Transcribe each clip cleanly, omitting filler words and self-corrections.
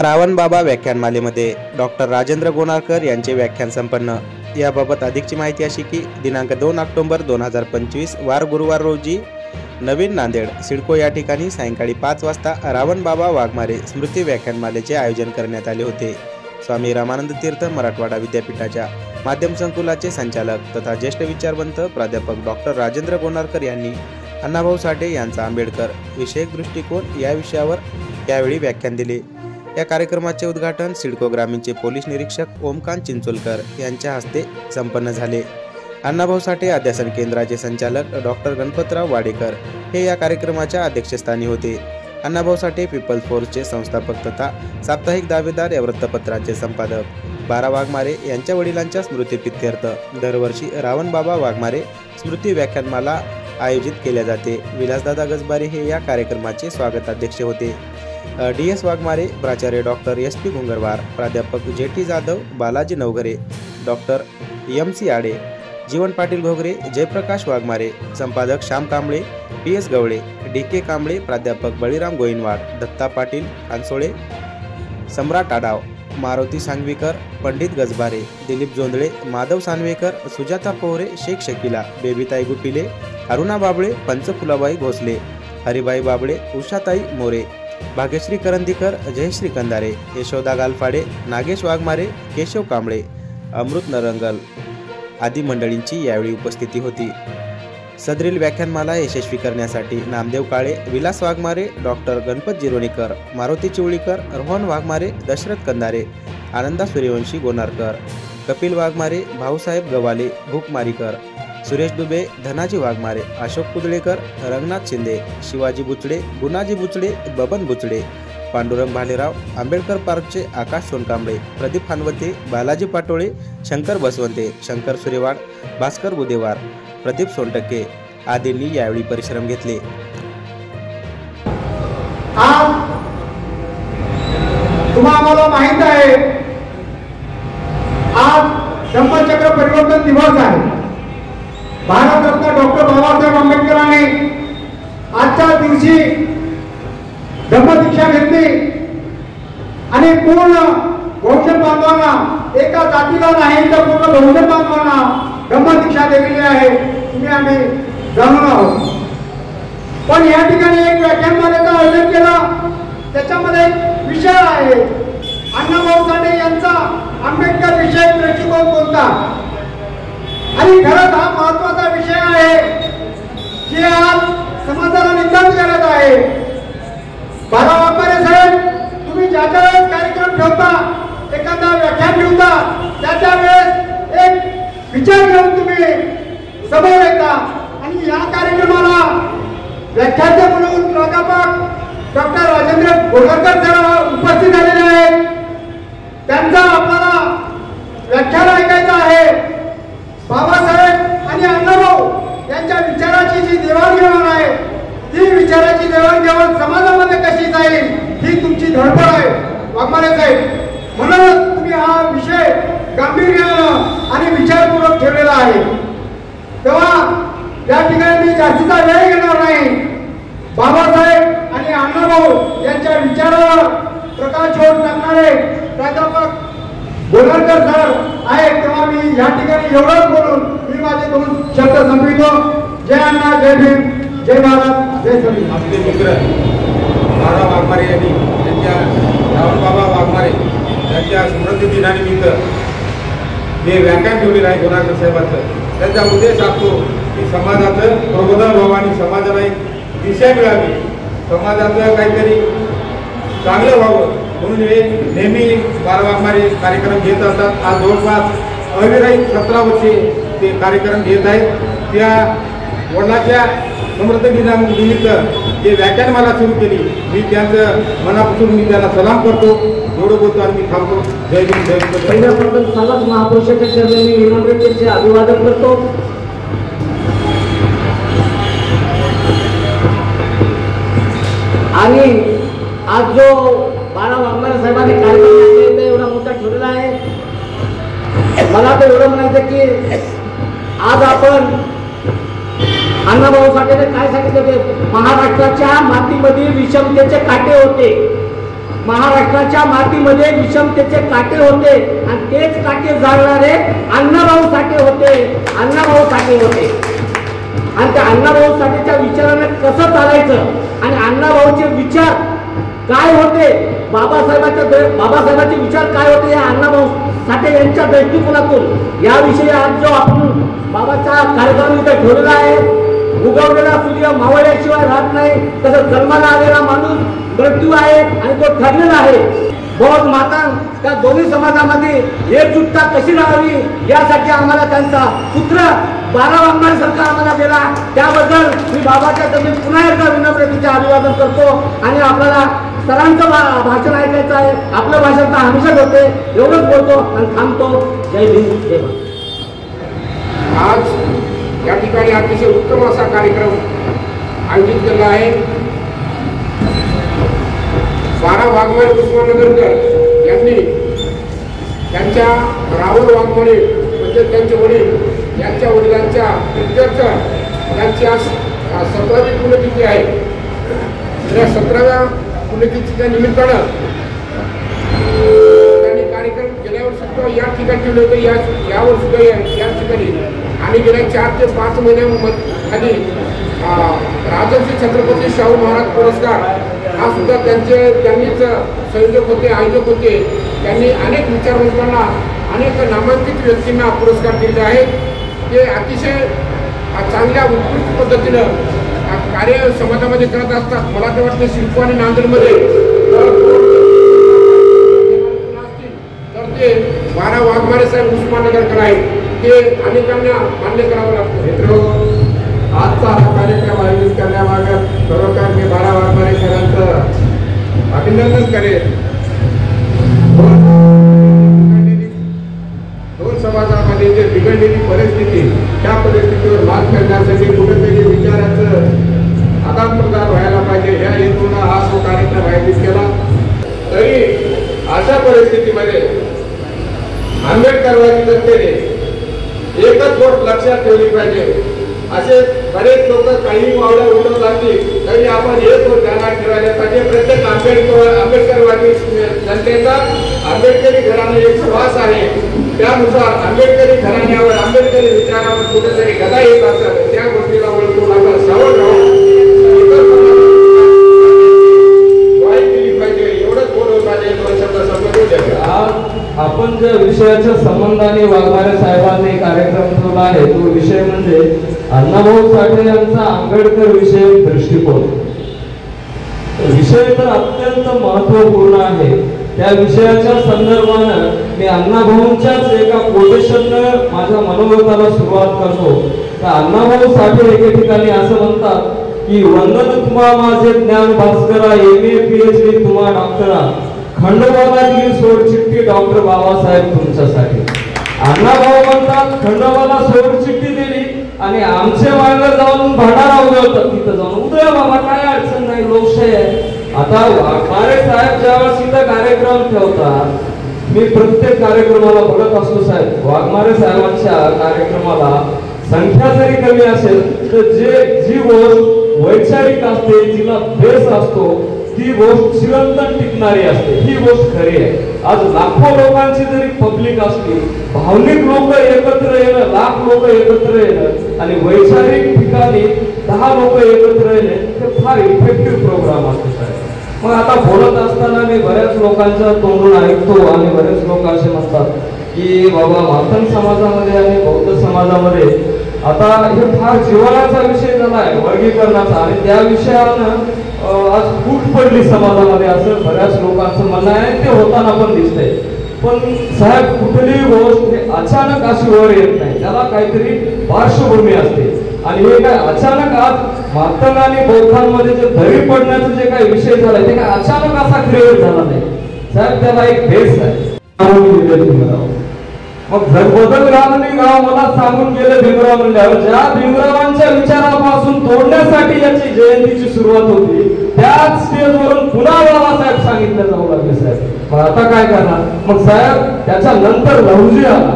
रावणबाबा व्याख्यानमालेमध्ये doctor Rajendra गोनारकर यांचे व्याख्यान संपन्न। याबाबत अधिकची माहिती अशी की दिनांक 2 ऑक्टोबर 2025 वार गुरुवार रोजी नवीन नांदेड सिडको या ठिकाणी सायंकाळी 5 वाजता रावणबाबा वाघमारे स्मृती व्याख्यानमालेचे आयोजन करण्यात आले होते। स्वामी रामानंद तीर्थ मराठवाडा विद्यापीठाच्या माध्यम संकुलाचे संचालक तथा ज्येष्ठ विचारवंत प्राध्यापक डॉक्टर राजेंद्र गोनारकर यांनी अण्णाभाऊ साठे यांचा आंबेडकर विषयक दृष्टिकोन या विषयावर यावेळी व्याख्यान दिले। या कार्यक्रमाचे उद्घाटन सिडको ग्रामीणचे पोलीस निरीक्षक ओमकांत चिंचोलकर यांच्या हस्ते संपन्न झाले। अण्णाभाऊ साठे अध्यासन केंद्राचे संचालक डॉक्टर गणपतराव वाडेकर हे या कार्यक्रमाच्या अध्यक्षस्थानी होते। अण्णाभाऊ साठे पीपल्स फोर्सचे संस्थापक तथा साप्ताहिक दावेदार या वृत्तपत्राचे संपादक 12 वाघमारे यांच्या वडिलांच्या स्मृतिप्रीत्यर्थ दरवर्षी रावणबाबा वाघमारे स्मृती व्याख्यानमाला आयोजित केल्या जाते। विलासदादा गजबारे हे या कार्यक्रमाचे स्वागताध्यक्ष होते। DS वाघमारे, प्राचार्य डॉक्टर SP घुंगरवार, प्राध्यापक JT Jadhav, Balaji Navghare, doctor MC आडे, जीवन पाटील घोगरे, जयप्रकाश वाघमारे, संपादक श्याम कांबळे, PS गवळे, DK कांबळे, प्राध्यापक बळीराम गोविंदवाड, दत्ता पाटील खानसोळे, सम्राट आडाव, मारुती सांगवीकर, पंडित गजबारे, दिलीप जोंधळे, माधव सानवेकर, सुजाता पोहरे, शेख शकीला, बेबीताई गुपिले, अरुणा बाबळे, पंचफुलाबाई भोसले, हरिभाई बाबळे, उषाताई मोरे, भाग्यश्री करंदीकर, जयश्री कंदारे, यशोदा गालफाडे, नागेश वाघमारे, केशव कांबळे, अमृत नरंगल आदी मंडळींची यावेळी उपस्थिती होती। सदरील व्याख्यानमाला यशस्वी करण्यासाठी नामदेव काळे, विलास वाघमारे, डॉक्टर गणपत जिरोणीकर, मारुती चिवळीकर, रोहन वाघमारे, दशरथ कंदारे, आनंदा सूर्यवंशी गोनारकर, कपिल वाघमारे, भाऊसाहेब गवाले, भूकमारीकर, सुरेश दुबे, धनाजी वाघमारे, अशोक कुदळेकर, रंगनाथ शिंदे, शिवाजी बुचडे, गुणाजी बुचडे, बबन बुचडे, पांडुरंग भालेराव, आंबेडकर पार्कचे आकाश सोनकांबळे, प्रदीप हानवते, बालाजी पाटोळे, शंकर बसवंते, शंकर सुरेवाड, भास्कर बुदेवार, प्रदीप सोनटक्के आदींनी यावेळी परिश्रम घेतले। आज तुम्हाला माहित आहे, आज धम्मचक्र परिवर्तन दिवस आहे। भारतरत्न डॉक्टर बाबासाहेब आंबेडकरांनी आजच्या दिवशी धम्मदीक्षा घेतली आणि पूर्ण बहुजन बांधवांना, एका जातीला नाही तर पूर्ण बहुजन बांधवांना धम्मदीक्षा दिलेली आहे, तुम्ही आम्ही जाणून आहोत। पण या ठिकाणी एक व्याख्यानमालेचं आयोजन केलं, त्याच्यामध्ये एक विषय आहे अण्णाभाऊ साठे यांचा आंबेडकर विषयक दृष्टिकोन कोणता। आणि खरंच हा महत्वाचा विषय आहे जे आज समाजाला निदान करत आहे। 12 वाघमारे साहेब, तुम्ही ज्या ज्या वेळेस कार्यक्रम ठेवता, एखादा व्याख्यान ठेवता, त्याच्या वेळेस एक विचार घेऊन तुम्ही समोर येता आणि या कार्यक्रमाला व्याख्याते म्हणून प्राध्यापक डॉक्टर राजेंद्र गोनारकर सर उपस्थित झालेले आहेत। त्यांचा आपल्याला व्याख्यान ऐकायचं आहे। बाबासाहेब आणि अण्णाभाऊ यांच्या विचाराची जी देवाणघेवाण आहे, ती विचाराची देवाणघेवाण समाजामध्ये कशी जाईल ही तुमची धडपड आहे वाघमारे साहेब। म्हणून तुम्ही हा विषय गांभीर्यानं आणि विचारपूर्वक ठेवलेला आहे। तेव्हा या ठिकाणी मी जास्तीचा वेळ घेणार नाही। बाबासाहेब आणि अण्णाभाऊ यांच्या विचारावर प्रकाशझोत टाकणारे प्राध्यापक गोनारकर सर आहेत, तेव्हा मी या ठिकाणी एवढंच बोलून मी माझे 2 शब्द संपवितो। जय अण्णा, जय भीम, जय भारत, जय संविधान। आपले मित्र 12 वाघमारे यांनी त्यांच्या रावणबाबा वाघमारे यांच्या स्मृती दिनानिमित्त जे व्याख्यान ठेवलेलं आहे गोनारकर साहेबांचं, त्याचा उद्देश असतो की समाजाचं प्रबोधन व्हावं आणि समाजाला एक दिशा मिळावी, समाजाचं काहीतरी चांगलं व्हावं, म्हणून हे नेहमी 12 वाघमारे कार्यक्रम घेत असतात। आज जवळपास अविरहित 17 वर्षे ते कार्यक्रम घेत आहेत। त्या वडिलांच्या स्मृती दिनानिमित्त जे व्याख्यानमाला सुरू केली, मी त्यांचं मनापासून मी त्यांना सलाम करतो, एवढं बोलतो आणि मी थांबतो। जय भीम, जय भारत। पहिल्याप्रथम सर्वच महापुरुषाच्या चरणी मी विनम्रतेचे अभिवादन करतो। आणि आज जो 12 वाघमारे साहेबांनी कार्यक्रम एवढा मोठा ठेवलेला आहे, मला तर एवढं म्हणायचं की आज आपण अण्णाभाऊ साठेने काय सांगितलं, महाराष्ट्राच्या मातीमध्ये विषमतेचे काटे होते, महाराष्ट्राच्या मातीमध्ये विषमतेचे काटे होते आणि तेच काटे जाळणारे अण्णाभाऊ साठे होते. आणि त्या अण्णाभाऊ साठेच्या विचाराने कसं चालायचं आणि अण्णाभाऊचे विचार काय होते, बाबासाहेबांचे विचार काय होते या अण्णाभाऊ साठे यांच्या दृष्टिकोनातून याविषयी आज जो आपण बाबाचा कार्यक्रम इथे ठेवलेला आहे. उगवलेला सूर्य मावळल्याशिवाय राहत नाही, तसं जन्माला आलेला माणूस मृत्यू आहे आणि तो ठरलेला आहे. बौद्ध माता त्या दोन्ही समाजामध्ये एकजुटता कशी राहावी यासाठी आम्हाला त्यांचा पुत्र बारा वाघमारे सारखा आम्हाला दिला. त्याबद्दल मी बाबाच्या चरणी पुन्हा एकदा विनम्रतेचे अभिवादन करतो आणि आपल्याला सरांचं भाषण ऐकायचं आहे. आपलं भाषण तर हमेशा होते. एवढंच बोलतो आणि थांबतो. जय भीम जय भारत. आज या ठिकाणी अतिशय उत्तम असा कार्यक्रम आयोजित केला आहे. बारा वाघमारे उस्मानगरकर यांनी त्यांच्या राहुल वाघमारे म्हणजे त्यांचे वडील यांच्या वडिलांच्या प्रित्यर्थ त्यांची आज 17वी पुण्यतिथी आहे. या 17व्या पुण्यतिथीच्या निमित्तानं त्यांनी कार्यक्रम गेल्या वर्षी या ठिकाणी ठेवले होते, यावर्षी या ठिकाणी. आणि गेल्या 4 ते 5 महिन्याखाली राजर्षी छत्रपती शाहू महाराज पुरस्कार हा सुद्धा त्यांनीच संयोजक होते, आयोजक होते. त्यांनी अनेक विचारवंतांना, अनेक नामांकित व्यक्तींना पुरस्कार दिले आहेत. ते अतिशय चांगल्या उत्कृष्ट पद्धतीनं कार्य समाजामध्ये करत असतात. मला तर वाटतं शिल्प आणि नांदेडमध्ये तर ते बारा वाघमारे साहेब उस्मानगरकर आहेत. हे अनेकांना मान्य करावं लागतं. मित्र, आजचा हा कार्यक्रम आयोजित करण्यामागे खरोखर मी बारा वाघमारे सरांचं अभिनंदन करेन. दोन समाजामध्ये जे बिघडलेली परिस्थिती, त्या परिस्थितीवर मात करण्यासाठी कुठेतरी विचाराचं आदान प्रदान व्हायला पाहिजे या हेतून हा जो कार्यक्रम आयोजित केला. तरी अशा परिस्थितीमध्ये आंबेडकरवादी जनतेने एकच गोष्ट लक्षात ठेवली पाहिजे. असे बरेच लोक काही वावड्या उठवत असतील तरी आपण एक गोष्ट ध्यानात ठेवायला पाहिजे. प्रत्येक आंबेडकरवादी जनतेचा आंबेडकरी घराणे एक श्वास आहे. त्यानुसार आंबेडकरी घराण्यावर, आंबेडकरी विचारावर कुठेतरी गदा येत असतात. त्या गोष्टीला ओळखून आपण सावध राहून वाई केली पाहिजे. एवढंच बोलवत पाहिजे. दोन शब्द समजून घ्या. आपण ज्या विषयाच्या संबंधाने वाघमारे साहेबांनी कार्यक्रम ठेवला आहे तो विषय म्हणजे अण्णाभाऊ साठे यांचा आंबेडकर विषयक दृष्टिकोन. विषय तर अत्यंत महत्वपूर्ण आहे. त्या विषयाच्या संदर्भानं मी अण्णाभाऊंच्याच एका कोटेशननं माझ्या मनोगताला सुरुवात करतो. तर अण्णाभाऊ साठे एके ठिकाणी असं म्हणतात की वंदन तुम्हा माझे ज्ञान भास्करा, MA PhD तुम्हा डॉक्टरा, खंडोबाला सोडचिठ्ठी डॉक्टर बाबासाहेब तुमच्यासाठी. अण्णाभाऊ म्हणतात खंडोबाला सोडचिठ्ठी दिली आणि आमचे मागे जाऊन भंडारा उद्या तिथं जाऊन उद्या बाबा काय अडचण नाही, लोकशाही आहे. आता वाघमारे साहेब ज्यावेळेस इथं कार्यक्रम ठेवतात, मी प्रत्येक कार्यक्रमाला बघत असतो साहेब, वाघमारे साहेबांच्या कार्यक्रमाला संख्या जरी कमी असेल तर जी गोष्ट वैचारिक असते, जिला बेस असतो, ती गोष्ट चिरंतन टिकणारी असते. ही गोष्ट खरी आहे. आज लाखो लोकांची जरी पब्लिक असली, भावनिक लोक एकत्र येणं, लाख लोक एकत्र येणं आणि वैचारिक ठिकाणी 10 लोक एकत्र येणे हे फार इफेक्टिव्ह प्रोग्राम असतो. मग आता बोलत असताना मी बऱ्याच लोकांच्या तोंडून ऐकतो आणि बरेच लोक असे म्हणतात की बाबा मातंग समाजामध्ये आणि बौद्ध समाजामध्ये आता हे फार जिव्हाळ्याचा विषय झाला आहे वर्गीकरणाचा आणि त्या विषयानं आज फूट पडली समाजामध्ये असं बऱ्याच लोकांचं म्हणणं आहे. ते होताना पण दिसतंय. पण साहेब कुठलीही गोष्ट हे अचानक अशी वर येत नाही, त्याला काहीतरी पार्श्वभूमी असते. आणि हे काय अचानक आज मातंग आणि बौद्धांमध्ये जे धरी पडण्याचा जे काही विषय झालाय ते काय अचानक असा क्रिएट झाला नाही साहेब. त्याला एक बेस आहे. मग जगबदल राहणारी गाव मला सांगून गेले भीमराव म्हणल्यावर ज्या भीमरावांच्या विचारापासून तोडण्यासाठी याची जयंतीची सुरुवात होती त्याच स्टेजवरून पुन्हा बाबासाहेब सांगितलं जाऊ लागले साहेब. मग आता काय करणार? मग साहेब त्याच्या नंतर लहुजी आला.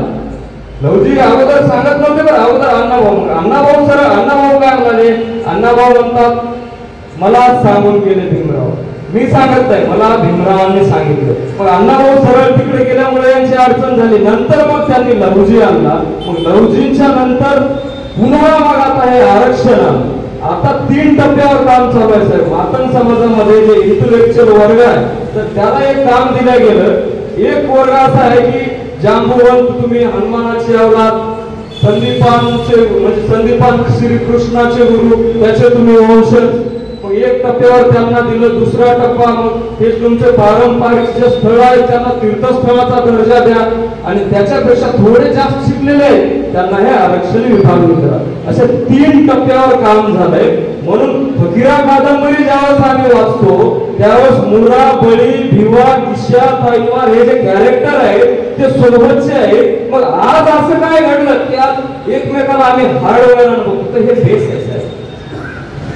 लहुजी अगोदर सांगत नव्हते बरं, अगोदर अण्णाभाऊ सर अण्णाभाऊ काय म्हणाले? अण्णाभाऊ म्हणतात मला सांगून गेले भीमराव. मी सांगत नाही, मला भीमरावांनी सांगितलं. मग अण्णाभाऊ सरळ तिकडे गेल्यामुळे यांची अडचण झाली. नंतर मग त्यांनी लहुजी आणला. मग लहुजींच्या नंतर पुन्हा मग आता हे आरक्षण आता 3 टप्प्यावर काम चालू आहे साहेब. मातंग समाजामध्ये जे इंटेलेक्चुअल वर्ग आहे तर त्याला एक काम दिलं गेलं. एक वर्ग असा आहे की जांबुवंत, तुम्ही हनुमानाची अवलाद, संदीपांचे म्हणजे संदीपान श्रीकृष्णाचे गुरु, त्याचे तुम्ही वंशज. मग एक टप्प्यावर त्यांना दिलं. दुसरा टप्पा मग हे तुमचे पारंपरिक जे स्थळ आहेत त्यांना तीर्थस्थळाचा दर्जा द्या. आणि त्याच्यापेक्षा थोडे जास्त शिकलेले त्यांना हे आरक्षण विभागून करा. अशा 3 टप्प्यावर काम झालंय. म्हणून फकीरा कादंबरी ज्यावेळेस आम्ही वाचतो त्यावेळेस मुरा, बळी, भिवा, किशा, ताईवार हे जे कॅरेक्टर आहेत ते सोबतचे आहे. मग आज असं काय घडलं की आज एकमेकाला आम्ही हार्डवेअर बघतो. हे बेस आहे साहेब,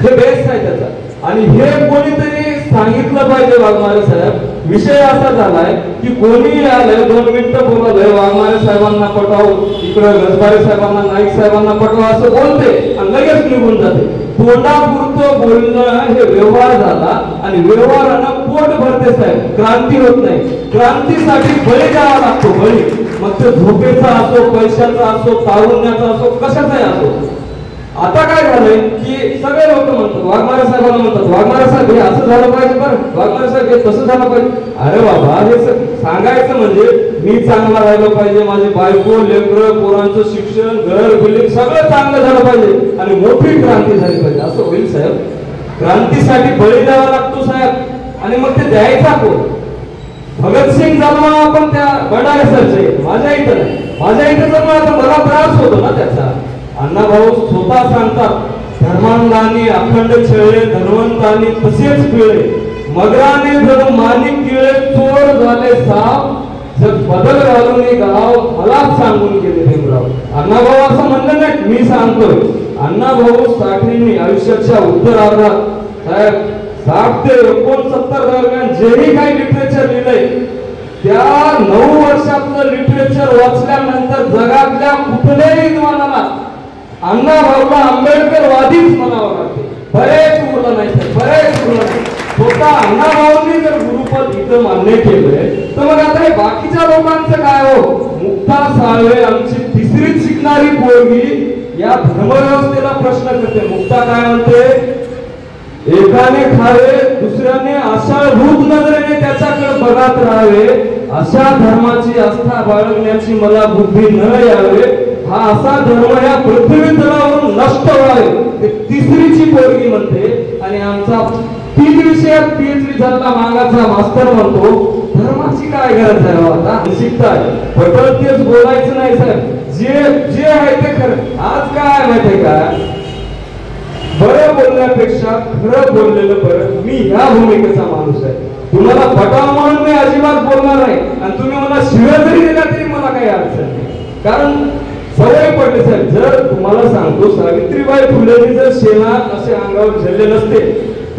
हे बेस आहे त्याचा. आणि हे कोणीतरी सांगितलं पाहिजे वाघमारे साहेब. विषय असा झालाय की कोणी आलंय 2 मिनिटं बोलवलंय, वाघमारे साहेबांना पटवाव, इकडं गजबारे साहेबांना, नाईक साहेबांना पटवा असं बोलते आणि लगेच निघून जाते. तोंडापुरतं बोलणं हे व्यवहार झाला आणि व्यवहारानं पोट भरते साहेब, क्रांती होत नाही. क्रांतीसाठी बळी द्यावा लागतो, बळी. मग ते झोपेचा असो, पैशाचा असो, तारुण्याचा असो, कशाचाही असो. आता काय झालंय की सगळे लोक म्हणतात, वाघमारे साहेबांना म्हणतात, वाघमारे साहेब हे असं झालं पाहिजे, बरं वाघमारे साहेब हे तसं झालं पाहिजे. अरे बाबा, हे सांगायचं म्हणजे मी चांगला राहिलो पाहिजे, माझी बायको, लेकरं, पोरांचं शिक्षण, घर, बिल्डिंग सगळं चांगलं झालं पाहिजे आणि मोठी क्रांती झाली पाहिजे असं होईल साहेब. क्रांतीसाठी बळी द्यावा लागतो साहेब. आणि मग ते द्यायचा कोण? भगतसिंग जन्म आपण त्या भंडारे सरचे, माझ्या इथं नाही, माझ्या इथं जन्म आता मला त्रास होतो ना त्याचा. अण्णाभाऊ स्वतः सांगतात, धर्मांगाने अखंड छेळे, धर्मंतांनी तसेच पिळे, मगराने जणू माणिक गिळे, चोर झाले साप, जग बदल घालून गाव मलाच सांगून गेले भीमराव. अण्णाभाऊ असं म्हणलं नाही, मी सांगतोय. अण्णाभाऊ साठेंनी आयुष्याच्या उत्तरार्धात साहेब 60 ते 69 दरम्यान जेही काही लिटरेचर लिहिलंय त्या 9 वर्षातलं लिटरेचर वाचल्यानंतर जगातल्या कुठल्याही विद्वानाला अण्णाभाऊला आंबेडकरवादीच म्हणावं लागते. बरेच उरलं नाही तर बरेच उरलं नाही. स्वतः अण्णाभाऊंनी जर गुरुपद इथं मान्य केलंय तर मग आता हे बाकीच्या लोकांचं काय हो? मुक्ता साळवे आमची 3रीत शिकणारी पोरगी या धर्मव्यवस्थेला प्रश्न करते. मुक्ता काय म्हणते? एकाने खावे, दुसऱ्याने आशाभूत नजरेने त्याच्याकडे बघत राहावे, अशा धर्माची आस्था बाळगण्याची मला बुद्धी न यावे, हा असा धर्म या पृथ्वी तलावरून नष्ट व्हावे. ते 3रीची पोरगी म्हणते. आणि आमचा 3 विषयात PhD झाला मागाचा मास्तर म्हणतो धर्माची काय गरज आहे? आता शिकताय पटल तेच बोलायचं नाही साहेब, जे आहे ते खरं. आज काय माहितीये का, बरं बोलण्यापेक्षा खरं बोललेलं बरं. मी ह्या भूमिकेचा माणूस आहे. तुम्हाला पटाव म्हणून मी अजिबात बोलणार नाही आणि तुम्ही मला शिव्या जरी दिला तरी मला काही अडचण नाही, कारण सवय पडली साहेब. जर तुम्हाला सांगतो सावित्रीबाई फुलेंनी जर शेणात असे अंगावर झेलले नसते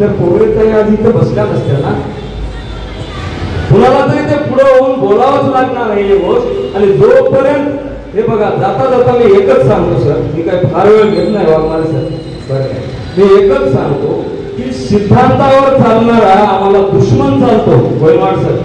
तर पोरेताई आज इथं बसल्या नसत्या ना. कुणाला तरी ते पुढे होऊन बोलावंच लागणार आहे ही गोष्ट. आणि जोपर्यंत हे बघा, जाता जाता मी एकच सांगतो सर, मी काही फार वेळ घेत नाही वाघमारे सर, मी एकच सांगतो की सिद्धांतावर चालणारा आम्हाला दुश्मन चालतो. गोयवाड सर,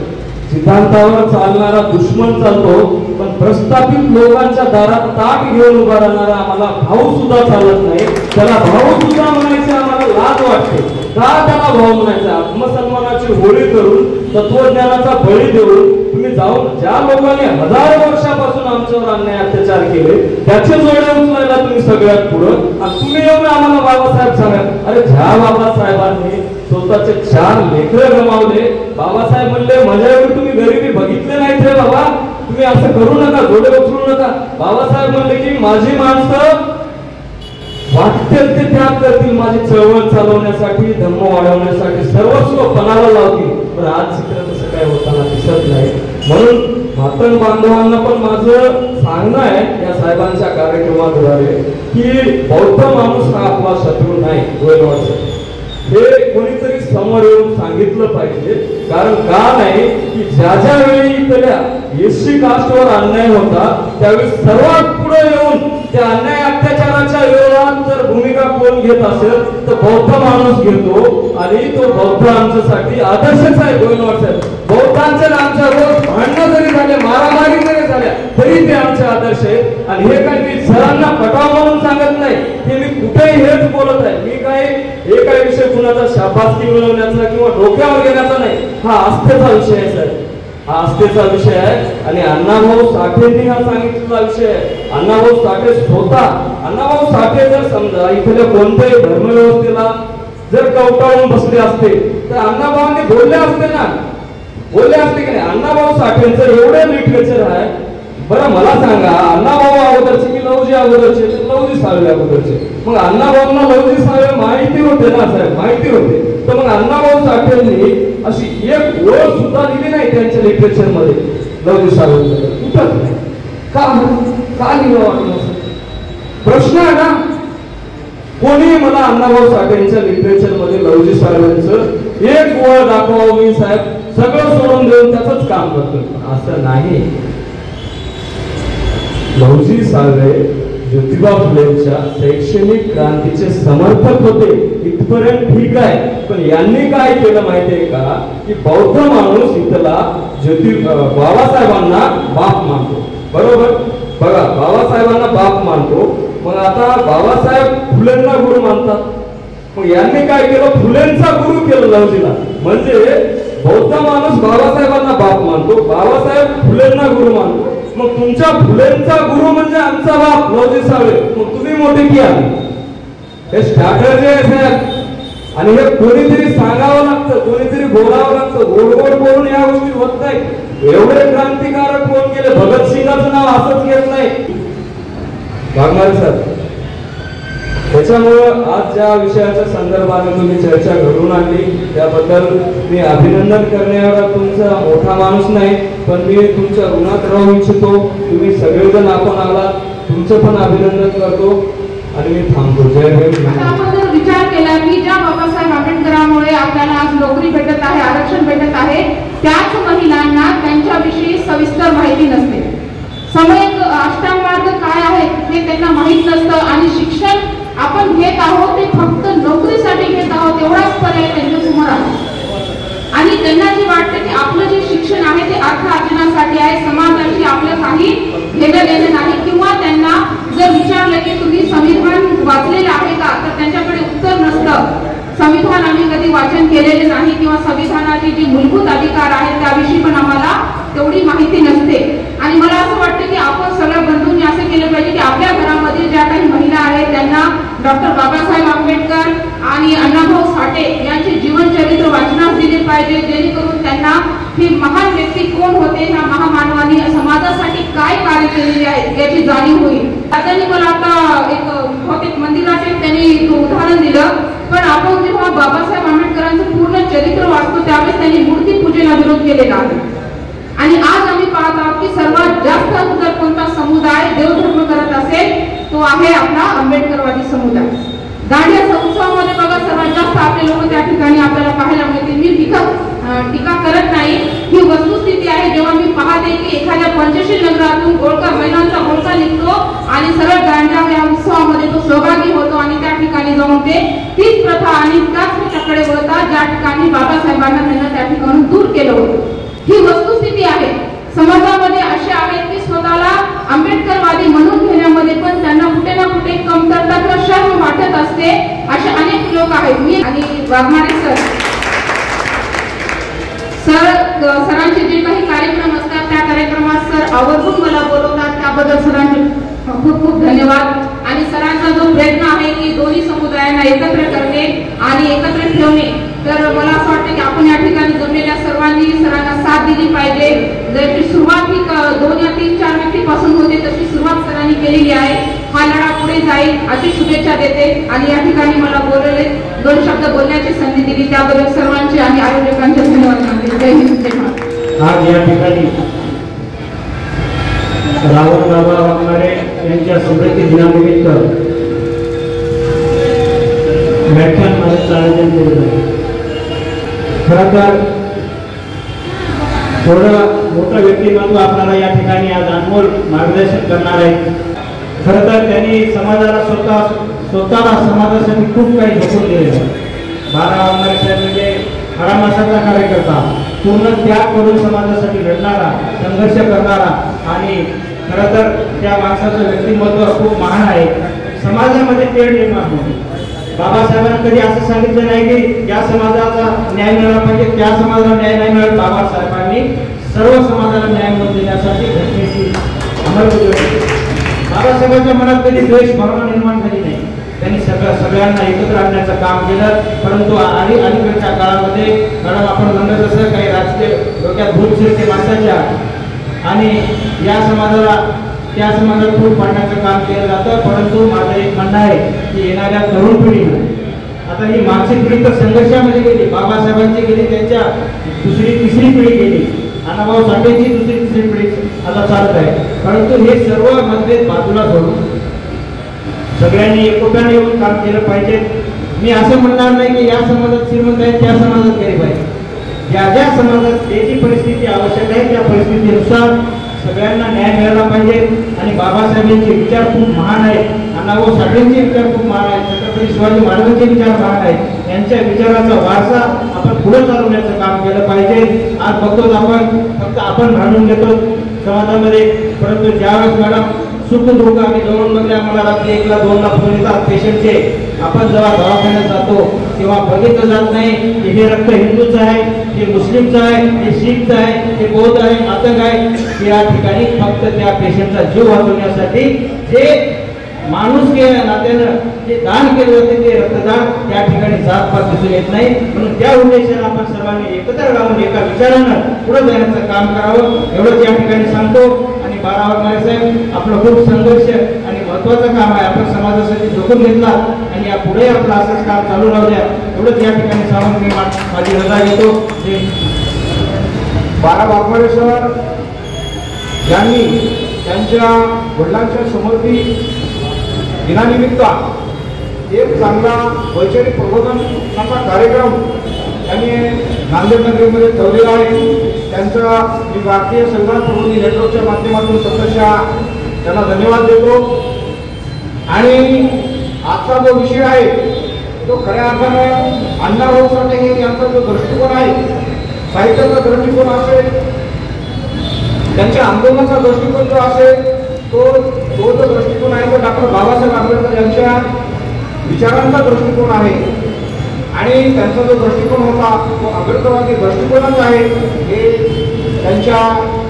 सिद्धांतावर चालणारा दुश्मन चालतो, पण प्रस्थापित लोकांच्या दारात ताट घेऊन उभा राहणारा आम्हाला भाऊ सुद्धा चालत नाही. त्याला भाऊ सुद्धा म्हणायचे आम्हाला लाज वाटते. का त्याला भाऊ म्हणायचं? आत्मसन्मानाची होळी करून, तत्वज्ञानाचा बळी देऊन तुम्ही जाऊन ज्या लोकांनी हजारो वर्षापासून आमच्यावर अन्याय अत्याचार केले त्याचे जोडे उचलायला तुम्ही सगळ्यात पुढं, आणि तुम्ही येऊन आम्हाला बाबासाहेब सांगा. अरे ज्या बाबासाहेबांनी स्वतःचे 4 लेकरं गमावले, बाबासाहेब म्हणले माझ्या एवढी तुम्ही गरिबी बघितले नाहीत रे बाबा, तुम्ही असं करू नका, जोडे उचलू नका. बाबासाहेब म्हणले की माझी माणसं वाटतील ते त्याग करतील, माझी चळवळ चालवण्यासाठी, धर्म वाढवण्यासाठी सर्वस्व पणाला लावतील. पण आज चित्र तसं काय होताना दिसत नाही. म्हणून मातंग बांधवांना पण माझं सांगणं आहे या साहेबांच्या कार्यक्रमाद्वारे की बौद्ध माणूस हा आपला शत्रू नाही. गोयलवाड हे कोणीतरी समोर येऊन सांगितलं पाहिजे. कारण का नाही की ज्या ज्या वेळी इथल्या एससी कास्टवर अन्याय होता त्यावेळी सर्वात पुढे येऊन त्या अन्याय अत्याचाराच्या विरोधात जर भूमिका भूमिका कोण घेत असेल तर बौद्ध माणूस घेतो आणि तो बौद्ध आमच्यासाठी आदर्शच आहे. गोविंदवाड साहेब, बौद्धांचे आमच्या रोज भांडणं जरी झाले, मारामारी जरी झाल्या तरी ते आमचे आदर्श आहेत. आणि हे काय मी सरांना पटाव म्हणून सांगत नाही, हे मी कुठेही हेच बोलत आहे. मी काय हे काय विषय कुणाचा शाबासकी मिळवण्याचा किंवा डोक्यावर घेण्याचा नाही, हा आस्थेचा विषय आहे सर, हा आस्थेचा विषय आहे. आणि अण्णाभाऊ साठेंनी हा सांगितलेला विषय आहे. अण्णाभाऊ साठे स्वतः, अण्णाभाऊ साठे जर समजा इथल्या कोणत्याही धर्मव्यवस्थेला जर कवटाळून बसले असते तर अण्णाभाऊंनी बोलले असते ना, बोलले असते की नाही. अण्णाभाऊ साठेंचं एवढं लिटरेचर आहे. बरं मला सांगा, अण्णाभाऊ अगोदरचे की लवजी अगोदरचे? लवजी साळवे अगोदरचे. मग अण्णाभाऊंना लवजी साळवे माहिती होते ना साहेब, माहिती होते. तर मग अण्णाभाऊ साठेंनी अशी एक ओळ सुद्धा लिहिली नाही त्यांच्या लिटरेचर मध्ये लवजी साळवे कुठंच नाही. का लिहिलं वाटलं? प्रश्न आहे ना. कोणी मला अण्णाभाऊ साठेंच्या लिटरेचर मध्ये लवजी साळवेंचं एक ओळ दाखवावं, मी साहेब सगळं सोडून देऊन त्याच काम करतो. असं नाही. लवजी साळवे ज्योतिबा फुलेंच्या शैक्षणिक क्रांतीचे समर्थक होते, इथपर्यंत ठीक आहे. पण यांनी काय केलं माहितीये का, की बौद्ध माणूस इथला बाबासाहेबांना बाप मानतो. बरोबर, बघा बाबासाहेबांना बाप मानतो. मग आता बाबासाहेब फुलेंना गुरु मानतात. मग यांनी काय केलं, फुलेंचा गुरु केलं लवजीला. म्हणजे बौद्ध माणूस बाबासाहेबांना बाप मानतो, बाबासाहेब फुलेंना गुरु मानतो. मग तुमच्या फुलेंचा गुरु म्हणजे आमचा बाप लवजी साळवे. मग तुम्ही मोठे की आम्ही? हे स्ट्रॅटर्जी आहे साहेब. आणि हे कोणीतरी सांगावं लागतं, कोणीतरी बोलावं लागतं. गोड गोड बोलून या गोष्टी होत नाही. एवढे क्रांतिकारक कोण गेले, भगतसिंगाचं नाव असंच घेत नाही वाघमारे सर. त्याच्यामुळं आज ज्या विषयाच्या संदर्भाने तुम्ही चर्चा घडून आणली त्याबद्दल मी अभिनंदन करण्यावर तुमचा मोठा माणूस नाही, पण मी तुमच्या ऋणात राहू इच्छितो. तुम्ही सगळेजण आपण आलात, तुमचं पण अभिनंदन करतो आणि मी थांबतो. जय हिंद. आपण जर विचार केला की ज्या बाबासाहेब आंबेडकरांमुळे आपल्याला आज नोकरी भेटत आहे, आरक्षण भेटत आहे, त्याच महिलांना त्यांच्याविषयी सविस्तर माहिती नसते. समयक अष्टांग मार्ग काय आहे हे त्यांना माहीत नसतं. आणि शिक्षण आपण घेत आहोत ते फक्त नोकरीसाठी घेत आहोत एवढाच पर्याय त्यांच्यासमोर आहे. आणि त्यांना जे वाटतं की आपलं जे शिक्षण आहे ते अर्थ अर्जनासाठी आहे, समाजाशी आपलं काही घेणं देणं नाही. किंवा त्यांना जर विचारलं की तुम्ही संविधान वाचलेलं आहे का, तर त्यांच्याकडे उत्तर नसतं. संविधान आम्ही कधी वाचन केलेले नाही किंवा संविधानाचे जे मूलभूत अधिकार आहेत त्याविषयी पण आम्हाला तेवढी माहिती नसते. आणि मला असं वाटतं की आपण सगळ्या बंधूंनी असं केलं पाहिजे की आपल्या घरामध्ये ज्या काही महिला आहेत त्यांना डॉक्टर बाबासाहेब आंबेडकर आणि अण्णाभाऊ साठे यांचे जीवनचरित्र वाचनास दिले पाहिजे, जेणेकरून त्यांना हे महान व्यक्ती कोण होते, ह्या महामानवानी समाजासाठी काय कार्य केलेले आहे याची जाणीव होईल. त्यांनी मला आता एक बहुतेक मंदिराचे त्यांनी उदाहरण दिलं, पण आपण जेव्हा बाबासाहेब आंबेडकरांचं पूर्ण चरित्र वाचतो त्यावेळेस त्यांनी मूर्ती पूजेला विरोध केलेला आहे. आणि आज आम्ही पाहत आहोत की सर्वात जास्त जर कोणता समुदाय देवधर्म करत असेल तो आहे आपला आंबेडकरवादी समुदाय. दांडिया उत्सवामध्ये बघा सर्वात जास्त आपले लोक त्या ठिकाणी आपल्याला पाहायला मिळतील. मी टीका करत नाही, ही वस्तुस्थिती आहे. जेव्हा मी पाहते की एखाद्या पंचशील नगरातून गोळका महिलांचा गोळका निघतो आणि सरळ दांडिया या उत्सवामध्ये तो सहभागी होतो आणि त्या ठिकाणी जाऊन ते तीच प्रथा आणि त्याच ह्याच्याकडे वळतात ज्या ठिकाणी बाबासाहेबांना त्यांना त्या ठिकाणून दूर केलं होतं. ही वस्तुस्थिती आहे. समाजामध्ये असे आहेत की स्वतःला आंबेडकरवादी म्हणून घेण्यामध्ये पण त्यांना कुठे ना कुठे कमतरता किंवा शर्म वाटत असते. असे अनेक लोक आहेत. मी आणि वाघमारे सरांचे जे काही कार्यक्रम असतात त्या कार्यक्रमात सर आवर्जून मला बोलवतात, त्याबद्दल सरांचे खूप खूप धन्यवाद. आणि सरांचा जो प्रयत्न आहे की दोन्ही समुदायांना एकत्र करणे आणि एकत्र ठेवणे, तर मला असं वाटतं की आपण या ठिकाणी जमलेल्या सर्वांनी सरांना साथ दिली पाहिजे. जशी सुरुवात ही 2 या 3-4 व्यक्तीपासून होते तशी सुरुवात सरांनी केलेली आहे. हा लढा पुढे जाईल अशी शुभेच्छा देते. आणि या ठिकाणी मला बोलवले 2 शब्द बोलण्याची संधी दिली त्याबद्दल सर्वांचे आणि आयोजकांचे धन्यवाद मानते. जय हिंद, जय महाराष्ट्र. आज या ठिकाणी रावणबाबा वाघमारे यांच्या स्मृती दिनानिमित्त व्याख्यान मालेचं आयोजन केलं आहे. खरं तर थोडं मोठं व्यक्तिमत्व आपल्याला या ठिकाणी आज अनमोल मार्गदर्शन करणार आहे. खरं तर त्यांनी समाजाला स्वतः स्वतःला समाजासाठी खूप काही झोकून दिलेलं आहे. बारा वाघमारे साहेब म्हणजे हरामासाचा कार्यकर्ता, पूर्ण त्याग करून समाजासाठी लढणारा, संघर्ष करणारा आणि खरं तर त्या माणसाचं व्यक्तिमत्व खूप महान आहे. समाजामध्ये तेढ निर्माण होते. बाबासाहेबांनी कधी असं सांगितलं नाही की या समाजाचा न्याय मिळाला पाहिजे, त्या समाजाला न्याय नाही मिळाला. बाबासाहेबांनी सर्व समाजाला न्याय मिळवून देण्यासाठी घटनेची अंमलबजावणी केली. बाबासाहेबांच्या मनात कधी द्वेष भावना निर्माण झाली नाही. त्यांनी सगळ्यांना एकत्र आणण्याचं काम केलं. परंतु अलीकडच्या काळामध्ये मॅडम आपण म्हणलं तसं काही राजकीय डोक्यात भूत शिरते माणसाच्या आणि या समाजाला त्या समाजात फूट पाडण्याचं काम केलं जातं. परंतु माझं एक म्हणणं आहे की येणाऱ्या तरुण पिढीला आता ही मागची पिढी तर संघर्षामध्ये गेली, बाबासाहेबांची गेली, त्यांच्या दुसरी तिसरी पिढी गेली, अण्णाभाऊ साठेंची दुसरी तिसरी पिढी आता चालत आहे. परंतु हे सर्व मतभेद बाजूला सोडून सगळ्यांनी एकोप्याने येऊन काम केलं पाहिजे. मी असं म्हणणार नाही की या समाजात श्रीमंत आहे त्या समाजात गरीब आहे. ज्या ज्या समाजात जी परिस्थिती आवश्यक आहे त्या परिस्थितीनुसार सगळ्यांना न्याय मिळाला पाहिजे. आणि बाबासाहेबांचे विचार खूप महान आहेत, अण्णाभाऊ साठेंचे विचार खूप महान आहेत, छत्रपती शिवाजी महाराजांचे विचार महान आहेत. यांच्या विचाराचा वारसा आपण पुढे चालवण्याचं काम केलं पाहिजे. आज बघतो आपण फक्त आपण भांडून घेतो समाजामध्ये, परंतु ज्यावेळेस मॅडम सुख दुःख आम्ही जवळून बघले, आम्हाला रात्री 1ला 2ला फोन येतात पेशंटचे. आपण जेव्हा दवाखान्यात जातो तेव्हा बघितलं जात नाही की हे रक्त हिंदूचं आहे, हे मुस्लिमचं आहे, हे शीखचं आहे, हे बौद्ध आहे, मातंग आहे. या ठिकाणी फक्त त्या पेशंटचा जीव वाचवण्यासाठी जे माणूस नात्यानं जे दान केलं जाते ते रक्तदान त्या ठिकाणी जातपात दिसून येत नाही. म्हणून त्या उद्देशाने आपण सर्वांनी एकत्र राहून एका विचारानं पुढे जाण्याचं काम करावं एवढंच या ठिकाणी सांगतो. आणि बारा वाघमारे साहेब आपलं खूप संघर्ष आणि महत्त्वाचं काम आहे, आपण समाजासाठी झोकून घेतला आणि या पुढे आपलं असंच काम चालू राहू द्या एवढंच या ठिकाणी सांगून मी माझी रजा घेतो. बारा वाघमारे सर यांनी त्यांच्या वडिलांच्या समर्पित दिनानिमित्त एक चांगला वैचारिक प्रबोधनाचा कार्यक्रम त्यांनी नांदेड नगरीमध्ये ठेवलेला आहे. त्यांचा मी भारतीय संघात प्रबोधी नेटवर्कच्या माध्यमातून सततशा त्यांना धन्यवाद देतो. आणि आजचा जो विषय आहे तो खऱ्या अर्थानं अण्णाभाऊ साठे यांचा जो दृष्टिकोन आहे, साहित्याचा दृष्टिकोन असेल, त्यांच्या आंदोलनाचा दृष्टिकोन जो असेल तो जो दृष्टिकोन आहे तो डॉक्टर बाबासाहेब आंबेडकर यांच्या विचारांचा दृष्टिकोन आहे. आणि त्यांचा जो दृष्टिकोन होता तो आंबेडकरवादी दृष्टिकोनच आहे. हे त्यांच्या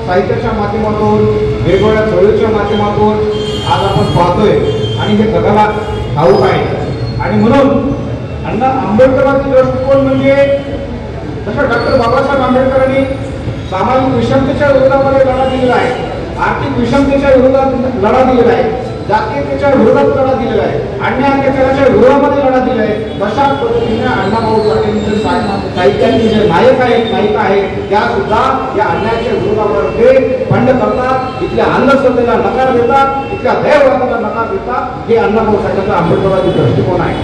साहित्याच्या माध्यमातून वेगवेगळ्या चळवळीच्या माध्यमातून आज आपण पाहतोय आणि हे जगाला ठाऊक आहे. आणि म्हणून आंबेडकरवादी दृष्टिकोन म्हणजे जसं डॉक्टर बाबासाहेब आंबेडकरांनी सामाजिक विषमतेच्या विरोधामध्ये लढा दिलेला आहे, आर्थिक विषमतेच्या विरोधात लढा दिलेला आहे, जातीयतेच्या विरोधात लढा दिलेला आहे, अन्याय अत्याचाराच्या विरोधामध्ये लढा दिला आहे. तशा पद्धतीने अण्णाभाऊ साठेंचे साहित्याचे जे नायक आहेत नायिका आहेत त्या सुद्धा या अन्यायाच्या विरोधामध्ये बंड करतात, इथल्या अंधश्रद्धेला नकार देतात, इथल्या दैववादाला नकार देतात. हे अण्णाभाऊ साठेंचा आंबेडकरवादी दृष्टिकोन आहे.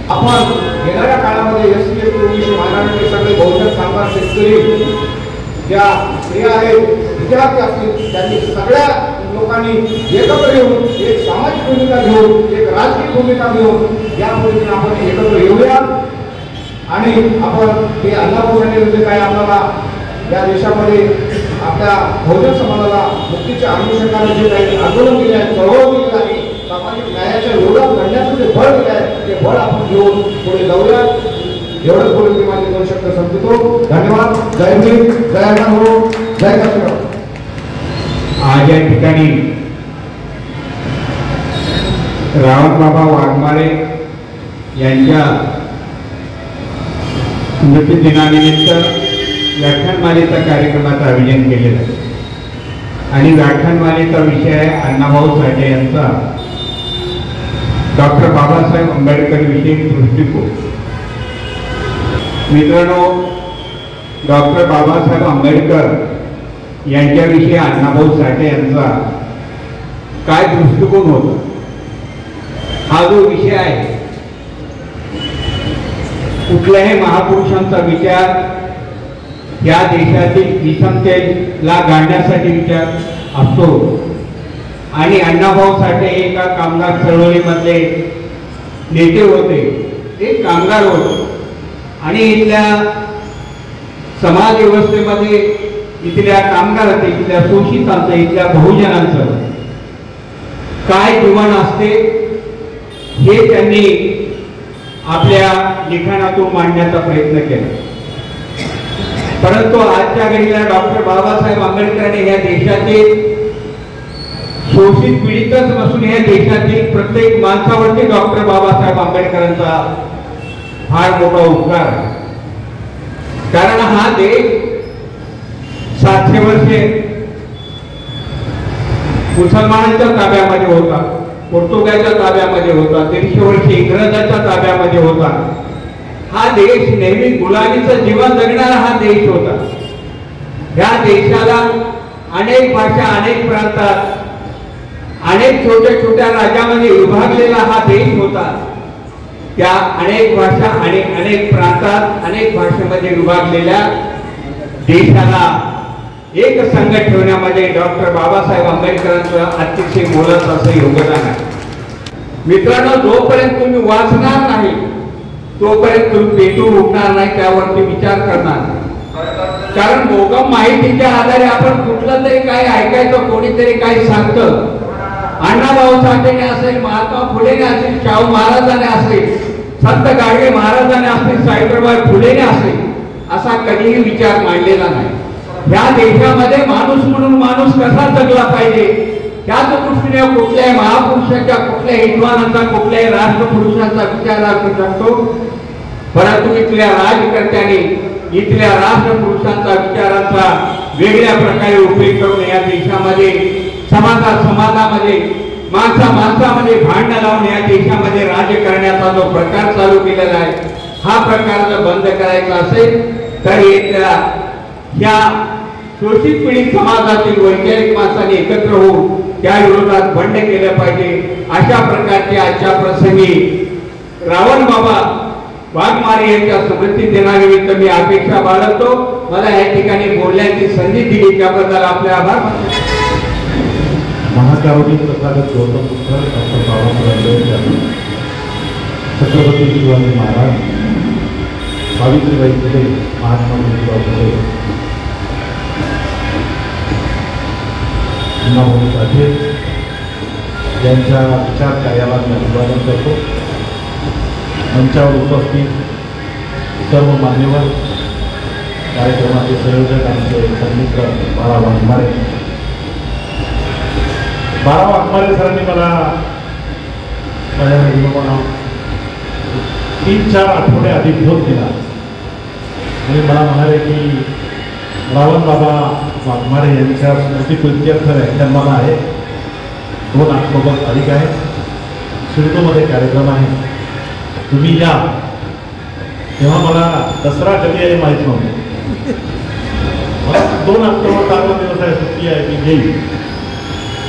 आपण येणाऱ्या काळामध्ये SC ST मायनॉरिटी सगळे बहुजन कामगार शेतकरी ज्या स्त्रिया आहेत विद्यार्थी असतील त्यांनी सगळ्या लोकांनी एकत्र येऊन एक सामाजिक भूमिका घेऊन एक राजकीय भूमिका घेऊन या पद्धतीने आपण एकत्र येऊया. आणि आपण हे अण्णाभाऊ साठे काय आपल्याला या देशामध्ये आपल्या बहुजन समाजाला मुक्तीच्या अनुषंगाने जे काही आंदोलन केले आहे, चळवळ केली आहे, सामाजिक न्यायाच्या विरोधात लढण्याचं जे बळ दिलं आहे ते बळ आपण घेऊन पुढे जाऊया. एवढंच बोलून मी माझे 2 शब्द संपवतो. धन्यवाद. जय भीम, जय अण्णाभाऊ, जय काशीराव. आज या ठिकाणी रावणबाबा वाघमारे यांच्या स्मृतिदिनानिमित्त व्याख्यानमालेचा कार्यक्रमाचं आयोजन केलेलं आहे. आणि व्याख्यानमालेचा विषय आहे अण्णाभाऊ साठे यांचा डॉक्टर बाबासाहेब आंबेडकर विषयी दृष्टिकोन. मित्रांनो, डॉक्टर बाबासाहेब आंबेडकर यांच्याविषयी अण्णाभाऊ साठे यांचा काय दृष्टिकोन होता हा जो विषय आहे, कुठल्याही महापुरुषांचा विचार या देशातील विषमतेला गाडण्यासाठी विचार असतो. आणि अण्णाभाऊ साठे एका कामगार चळवळीमधले नेते होते, एक कामगार होते आणि इथल्या समाज व्यवस्थेमध्ये इथल्या कामगारांचं, इथल्या शोषितांचं, इथल्या बहुजनांचं काय जीवन असते हे त्यांनी आपल्या लिखाणातून मांडण्याचा प्रयत्न केला. परंतु आजच्या घडीला डॉक्टर बाबासाहेब आंबेडकरांनी या देशातील शोषित पीडितच नसून या देशातील प्रत्येक माणसावरती डॉक्टर बाबासाहेब आंबेडकरांचा फार मोठा उपकार आहे. कारण हा देश 700 वर्षे मुसलमानांच्या ताब्यामध्ये होता, पोर्तुगालच्या ताब्यामध्ये होता, 150 वर्षे इंग्रजांच्या ताब्यामध्ये होता. हा देश नेहमी गुलामीचं जीवन जगणारा हा देश होता. या देशाला अनेक भाषा, अनेक प्रांतात, अनेक छोट्या छोट्या राज्यामध्ये विभागलेला हा देश होता. त्या अनेक भाषा आणि अनेक प्रांतात, अनेक भाषेमध्ये विभागलेल्या देशाला एक संघ ठेवण्यामध्ये डॉक्टर बाबासाहेब आंबेडकरांचं अतिशय मोलाचं असं योगदान आहे. मित्रांनो, जोपर्यंत तुम्ही वाचणार नाही तोपर्यंत तुम्ही पेटून उठणार नाही, त्यावरती विचार करणार नाही. कारण मोगम माहितीच्या आधारे आपण कुठलं तरी काय ऐकायचं, कोणीतरी काय सांगतं. अण्णाभाऊ साठेने असेल, महात्मा फुलेने असेल, शाहू महाराजांनी असेल, संत गाडगे महाराजांनी असेल, सावित्रीबाई फुलेने असेल, असा कधीही विचार मांडलेला नाही. या देशामध्ये माणूस म्हणून माणूस कसा जगला पाहिजे त्याच दृष्टीने कुठल्याही महापुरुषाच्या, कुठल्याही विद्वानाचा, कुठल्याही राष्ट्रपुरुषाचा विचार असू शकतो. परंतु इथल्या राजकर्त्यांनी, इथल्या राष्ट्रपुरुषांचा विचारांचा वेगळ्या प्रकारे उपयोग करून या देशामध्ये समाजामध्ये माणसामध्ये भांडण लावून या देशामध्ये राज्य करण्याचा जो प्रकार चालू केलेला आहे, हा प्रकार जर बंद करायचा असेल तर इथल्या या शोषित पीडित समाजातील वैचारिक माणसांनी एकत्र होऊन त्या विरोधात बंड केलं पाहिजे. अशा प्रकारचे आजच्या प्रसंगी रावण बाबा वाघमारे यांच्या स्मृती दिनानिमित्त मी अपेक्षा बाळगतो. मला या ठिकाणी बोलण्याची संधी दिली त्याबद्दल आपले आभार. महाकारुणी प्रसारक गौतम पुत्र डॉक्टर बाबासाहेब आंबेडकर, छत्रपती शिवाजी महाराज, सावित्रीबाई फुले, महात्मा ज्योतिबा फुले, अण्णाभाऊ साठे यांच्या विचार कार्याला मी अभिवादन करतो. मंचावर उपस्थित सर्व मान्यवर, कार्यक्रमाचे संयोजक आमचे सन्मित्र बाळा वाघमारे. बाळा वाघमारे सरांनी मला माझ्या 3-4 आठवडे आधी फोन दिला आणि मला म्हणाले की रावण बाबा वाघमारे यांच्या स्मृतिप्रीत्यर्थ व्याख्यानमाला आहे, 2 ऑक्टोबर तारीख आहे, सिडकोमध्ये कार्यक्रम आहे, तुम्ही या. तेव्हा मला दसरा कधी आहे माहीत नव्हतं. 2 ऑक्टोबर चांगला दिवस आहे, सुट्टी आहे, मी येईल.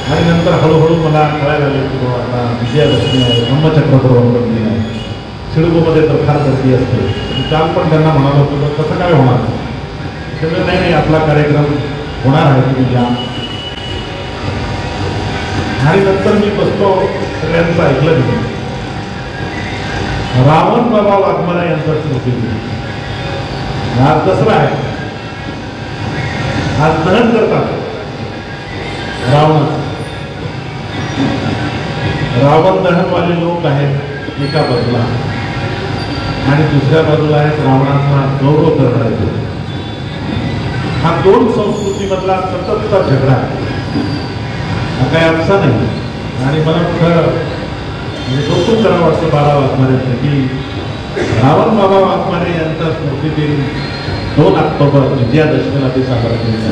आणि नंतर हळूहळू मला कळायला लागले की बाबा आता विजयादशमी आहे, ब्रह्मचक्रप्रवर्तन दिन आहे, सिडकोमध्ये तर फार गर्दी असते. काल पण त्यांना म्हणालो होतो कसं काय होणार, सगळं नाही आपला कार्यक्रम होणार आहे, तुम्ही या. आणि नंतर मी बसतो, सगळ्यांचं ऐकलं मी. रावण बाबा वाघमारे यांचा स्मृती दिन आज दसरा आहे, आज दहन करतात रावणाचं. रावण दहनवाले लोक आहेत एका बाजूला आणि दुसऱ्या बाजूला आहेत रावणाचा गौरव करणारे लोक. हा 2 संस्कृतीमधला सततचा झगडा हा काही आमचा नाही. आणि मला कुठं कौतुक करावं वाटतं बाळा वाघमारेचं की रावण बाबा वाघमारे यांचा स्मृती दिन 2 ऑक्टोबर विजयादशमीला ते साजरा केला.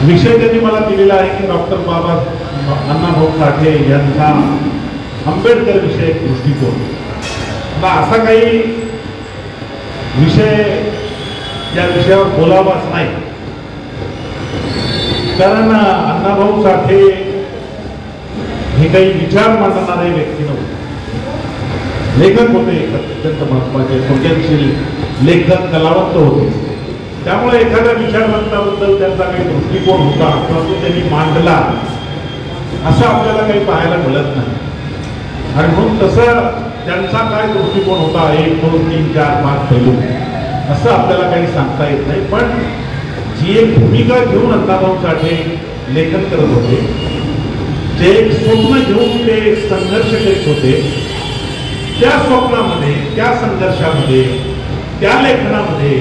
विषय त्यांनी मला दिलेला आहे की डॉक्टर बाबा अण्णाभाऊ साठे यांचा आंबेडकर विषयक दृष्टिकोन. असा काही विषय या विषयावर बोलावाच नाही, कारण अण्णाभाऊ साठे हे काही विचार मांडणारे व्यक्ती नव्हते, लेखक होते, अत्यंत महत्वाचे संवेदनशील लेखक, कलावंत होते. त्यामुळे एखाद्या विचारवंताबद्दल त्यांचा काही दृष्टिकोन होता परंतु त्यांनी मांडला असं आपल्याला काही पाहायला मिळत नाही. आणि म्हणून तसं त्यांचा काय दृष्टिकोन होता, 1 2 3 4 5 पैलू असं आपल्याला काही सांगता येत नाही. पण जी एक भूमिका घेऊन अण्णाभाऊ साठे लेखन करत होते, जे एक स्वप्न घेऊन ते संघर्ष करीत होते, त्या स्वप्नामध्ये, त्या संघर्षामध्ये, त्या लेखनामध्ये,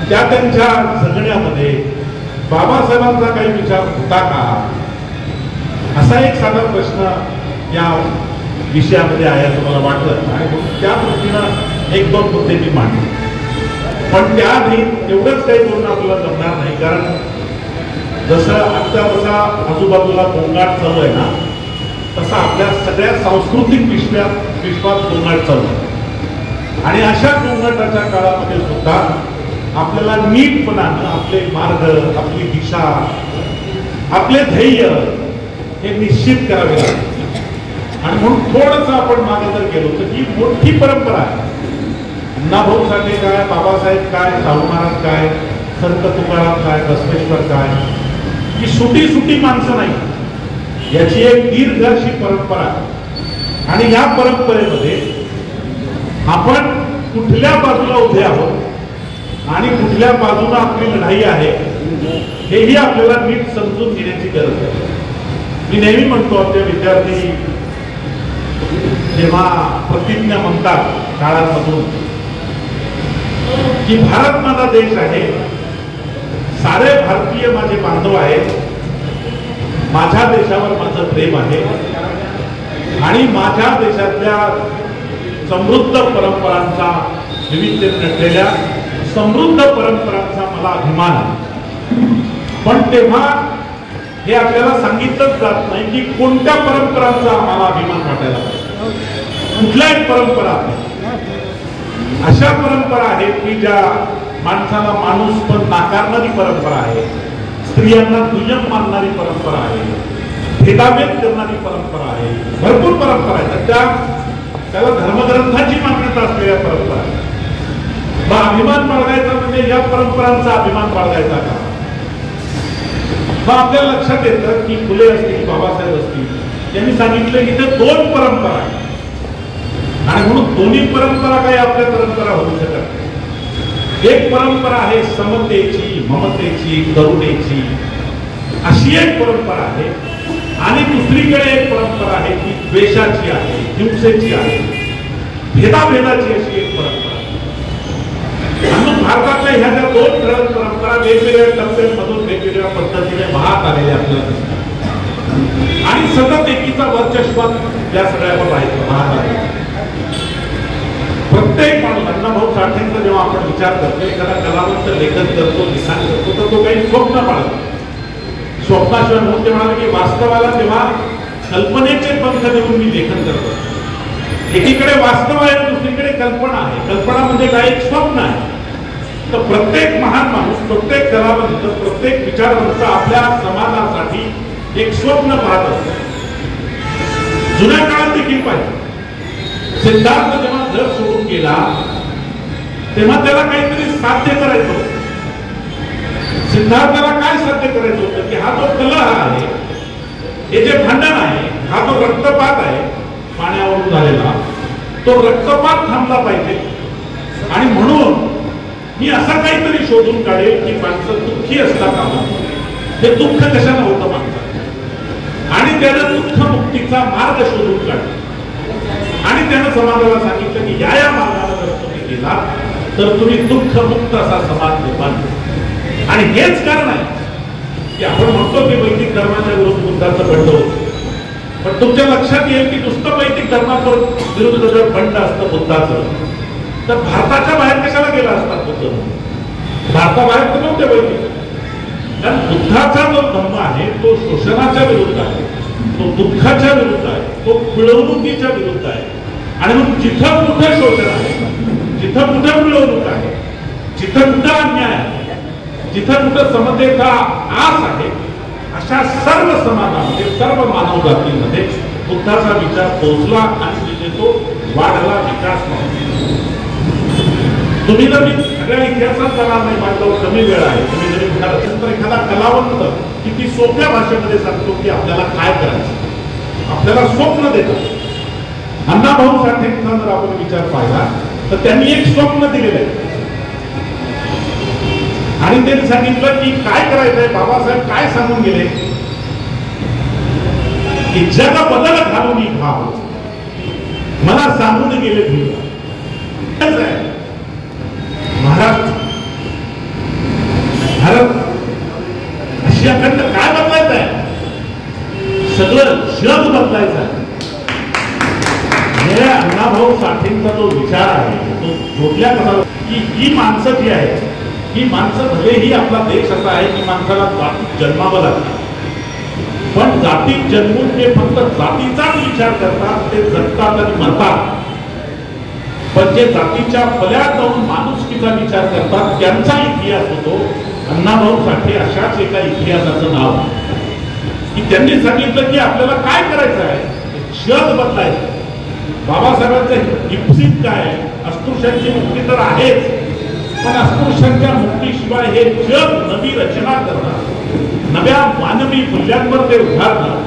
त्या त्यांच्या जगण्यामध्ये बाबासाहेबांचा काही विचार होता का, असा एक साधा प्रश्न या विषयामध्ये आहे असं मला वाटलं. आणि त्या दृष्टीनं 1 2 मुद्दे मी मांडले. पण त्याआधी एवढंच काही बोलणं आपल्याला जमणार नाही, कारण जसं आजच्या जसा आजूबाजूला गोंगाट चालू आहे ना, तसा आपल्या सगळ्या सांस्कृतिक विश्वात गोंगाट चालू आहे. आणि अशा गोंगाटाच्या काळामध्ये सुद्धा आपल्याला नीटपणानं आपले मार्ग, आपली दिशा, आपले ध्येय हे निश्चित करावे लागते. आणि म्हणून थोडंसं आपण मागे जर गेलो तर ही मोठी परंपरा आहे. अण्णाभाऊ साठे काय, बाबासाहेब काय, शाहू महाराज काय, संत तुकाराम काय, बसवेश्वर काय, ही सुटी सुटी माणसं नाही, याची एक दीर्घ अशी परंपरा आहे. आणि या परंपरेमध्ये आपण कुठल्या बाजूला उभे आहोत आणि कुठल्या बाजूला आपली लढाई आहे हेही आपल्याला नीट समजून घेण्याची गरज आहे. मी नेहमी म्हणतो, आपले विद्यार्थी जेव्हा प्रतिज्ञा म्हणतात शाळांमधून की भारत माझा देश आहे, सारे भारतीय माझे बांधव आहेत, माझ्या देशावर माझं प्रेम आहे आणि माझ्या देशातल्या समृद्ध परंपरांचा, विविधतेने नटलेल्या समृद्ध परंपरांचा मला अभिमान आहे. पण तेव्हा हे आपल्याला सांगितलंच जात नाही की कोणत्या परंपरांचा आम्हाला अभिमान वाटायला पाहिजे. कुठल्याही परंपरा अशा परंपरा आहेत की ज्या माणसाला माणूस पण नाकारणारी परंपरा आहे, स्त्रियांना दुय्यम मानणारी परंपरा आहे, भेदाभेद करणारी परंपरा आहे, भरपूर परंपरा आहेत. त्याला धर्मग्रंथाची मान्यता असलेल्या परंपरा आहे. मग अभिमान बाळगायचा म्हणजे या परंपरांचा अभिमान बाळगायचा का? मग आपल्याला लक्षात येतं की फुले असतील, बाबासाहेब असतील, यांनी सांगितलं की ते 2 परंपरा आहेत आणि म्हणून दोन्ही परंपरा काही आपल्या परंपरा होऊ शकत नाही. एक परंपरा आहे समतेची, ममतेची, करुणेची, अशी एक परंपरा आहे. आणि दुसरीकडे एक परंपरा आहे की द्वेषाची आहे, हिंसेची आहे, भेदाभेदाची अशी एक परंपरा. म्हणून भारतातल्या ह्या ज्या 2 ठळक परंपरा वेगवेगळ्या टप्प्यांमधून वेगवेगळ्या पद्धतीने वाहत आलेल्या आपल्याला दिसतात आणि सतत एकीचा वर्चस्व या सगळ्यावर वाहत आहे. प्रत्येक माणूस, अण्णाभाऊ साठेंचा जेव्हा आपण विचार करतो, एखादा कलावंत लेखन करतो, लिखाण करतो, तर तो काही स्वप्न पाळतो. स्वप्नाशिवाय म्हणून ते म्हणाले की वास्तवाला तेव्हा कल्पनेचे पंख देऊन मी लेखन करतो. एकीकडे वास्तव आहे, दुसरीकडे कल्पना आहे. कल्पना म्हणजे काय, एक स्वप्न आहे. तर प्रत्येक महान माणूस, प्रत्येक कलावंत, प्रत्येक विचारवंत आपल्या समाजासाठी एक स्वप्न पाहत असतो. जुन्या काळात देखील पाहिजे. सिद्धार्थ जेव्हा घर सोडून गेला तेव्हा त्याला काहीतरी साध्य करायचं होतं. सिद्धार्थाला काय साध्य करायचं होतं की हा जो कलह आहे, हे जे भांडण आहे, हा जो रक्तपात आहे पाण्यावरून झालेला, तो रक्तपात थांबला पाहिजे. आणि म्हणून मी असं काहीतरी शोधून काढेल की माणसं दुःखी असता कामा नये. हे दुःख कशानं होतं माणसाचं, आणि त्यानं दुःख मुक्तीचा मार्ग शोधून काढला. आणि त्यानं समाजाला सांगितलं की या मार्गाला जर तुम्ही गेला तर तुम्ही दुःखमुक्त असा समाज निर्माण. आणि हेच कारण आहे की आपण म्हणतो की वैदिक धर्माच्या विरुद्ध बुद्धाचं बंड होतं, पण तुमच्या लक्षात येईल की नुसतं वैदिक धर्मावर विरुद्ध जर बंड असतं बुद्धाचं, तर भारताच्या बाहेर कशाला गेला असतात बुद्ध? भारताबाहेर तर नव्हते वैदिक. कारण बुद्धाचा जो धर्म आहे तो शोषणाच्या विरुद्ध आहे, तो दुःखाच्या विरुद्ध आहे, तो पिळवणुकीच्या विरुद्ध आहे. आणि मग जिथं कुठं शोषण आहे, जिथं कुठं पिळवणूक आहे, जिथं कुठं अन्याय आहे, जिथं कुठं समतेचा आस आहे, अशा सर्व समाजामध्ये, सर्व मानव जातीमध्ये बुद्धाचा विचार पोहोचला आणि तिथे तो वाढला, विकास पावला. तुम्ही जर मी सगळ्या इतिहासात जाणार नाही, माझ्यावर कमी वेळ आहे. तुम्ही जरी म्हणाल तर एखादा कलावंत किती सोप्या भाषेमध्ये सांगतो की आपल्याला काय करायचं, आपल्याला स्वप्न देतात. अण्णाभाऊ साठेंचा जर आपण विचार पाहिला तर त्यांनी एक स्वप्न दिलेलं आहे आणि त्यांनी सांगितलं की काय करायचंय. बाबासाहेब काय सांगून गेले की जग बदल घालून खाव, मला सांगून गेले महाराष्ट्र भारत आशिया खंड काय बदलायचं आहे, सगळं जग बदलायचं आहे. हे अण्णाभाऊ साठेंचा जो विचार आहे तो जोडल्या कसा की ही माणसं जी आहेत ही माणसं भलेही आपला देश असा आहे की माणसाला जातीत जन्मावं लागतं, पण जातीत जन्मून ते फक्त जातीचाच विचार करतात, ते जगतात आणि मरतात. पण जे जातीच्या पल्यात जाऊन माणुसकीचा विचार करतात त्यांचा इतिहास होतो. अण्णाभाऊ साठे अशाच एका इतिहासाचं नाव की त्यांनी सांगितलं की आपल्याला काय करायचं आहे, जग बदलायचं. बाबासाहेबांचं इप्सित काय, अस्पृश्यांची मुक्ती तर आहेच, पण अस्पृश्यांच्या मुक्तीशिवाय हे जग नवी रचना करणं, नव्या मानवी मूल्यांवर ते उभारणं,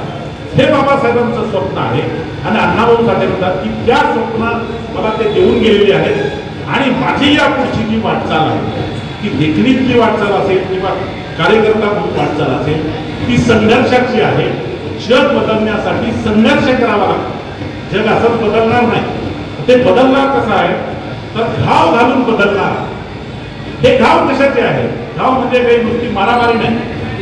हे बाबासाहेबांचं स्वप्न आहे. आणि अण्णाभाऊ साठे म्हणतात की त्या स्वप्न मला ते देऊन गेलेले आहेत आणि माझी या पुढची जी वाटचाल आहे ती लेखणीतली वाटचाल असेल किंवा कार्यकर्ता म्हणून वाटचाल असेल ती संघर्षाची आहे. जग बदलण्यासाठी संघर्ष करावा लागतो. जग असंच बदलणार नाही. ते बदलणार कसं आहे तर घाव घालून बदलणार. हे घाव कशाचे आहे, घाव म्हणजे काही नुसती मारामारी नाही,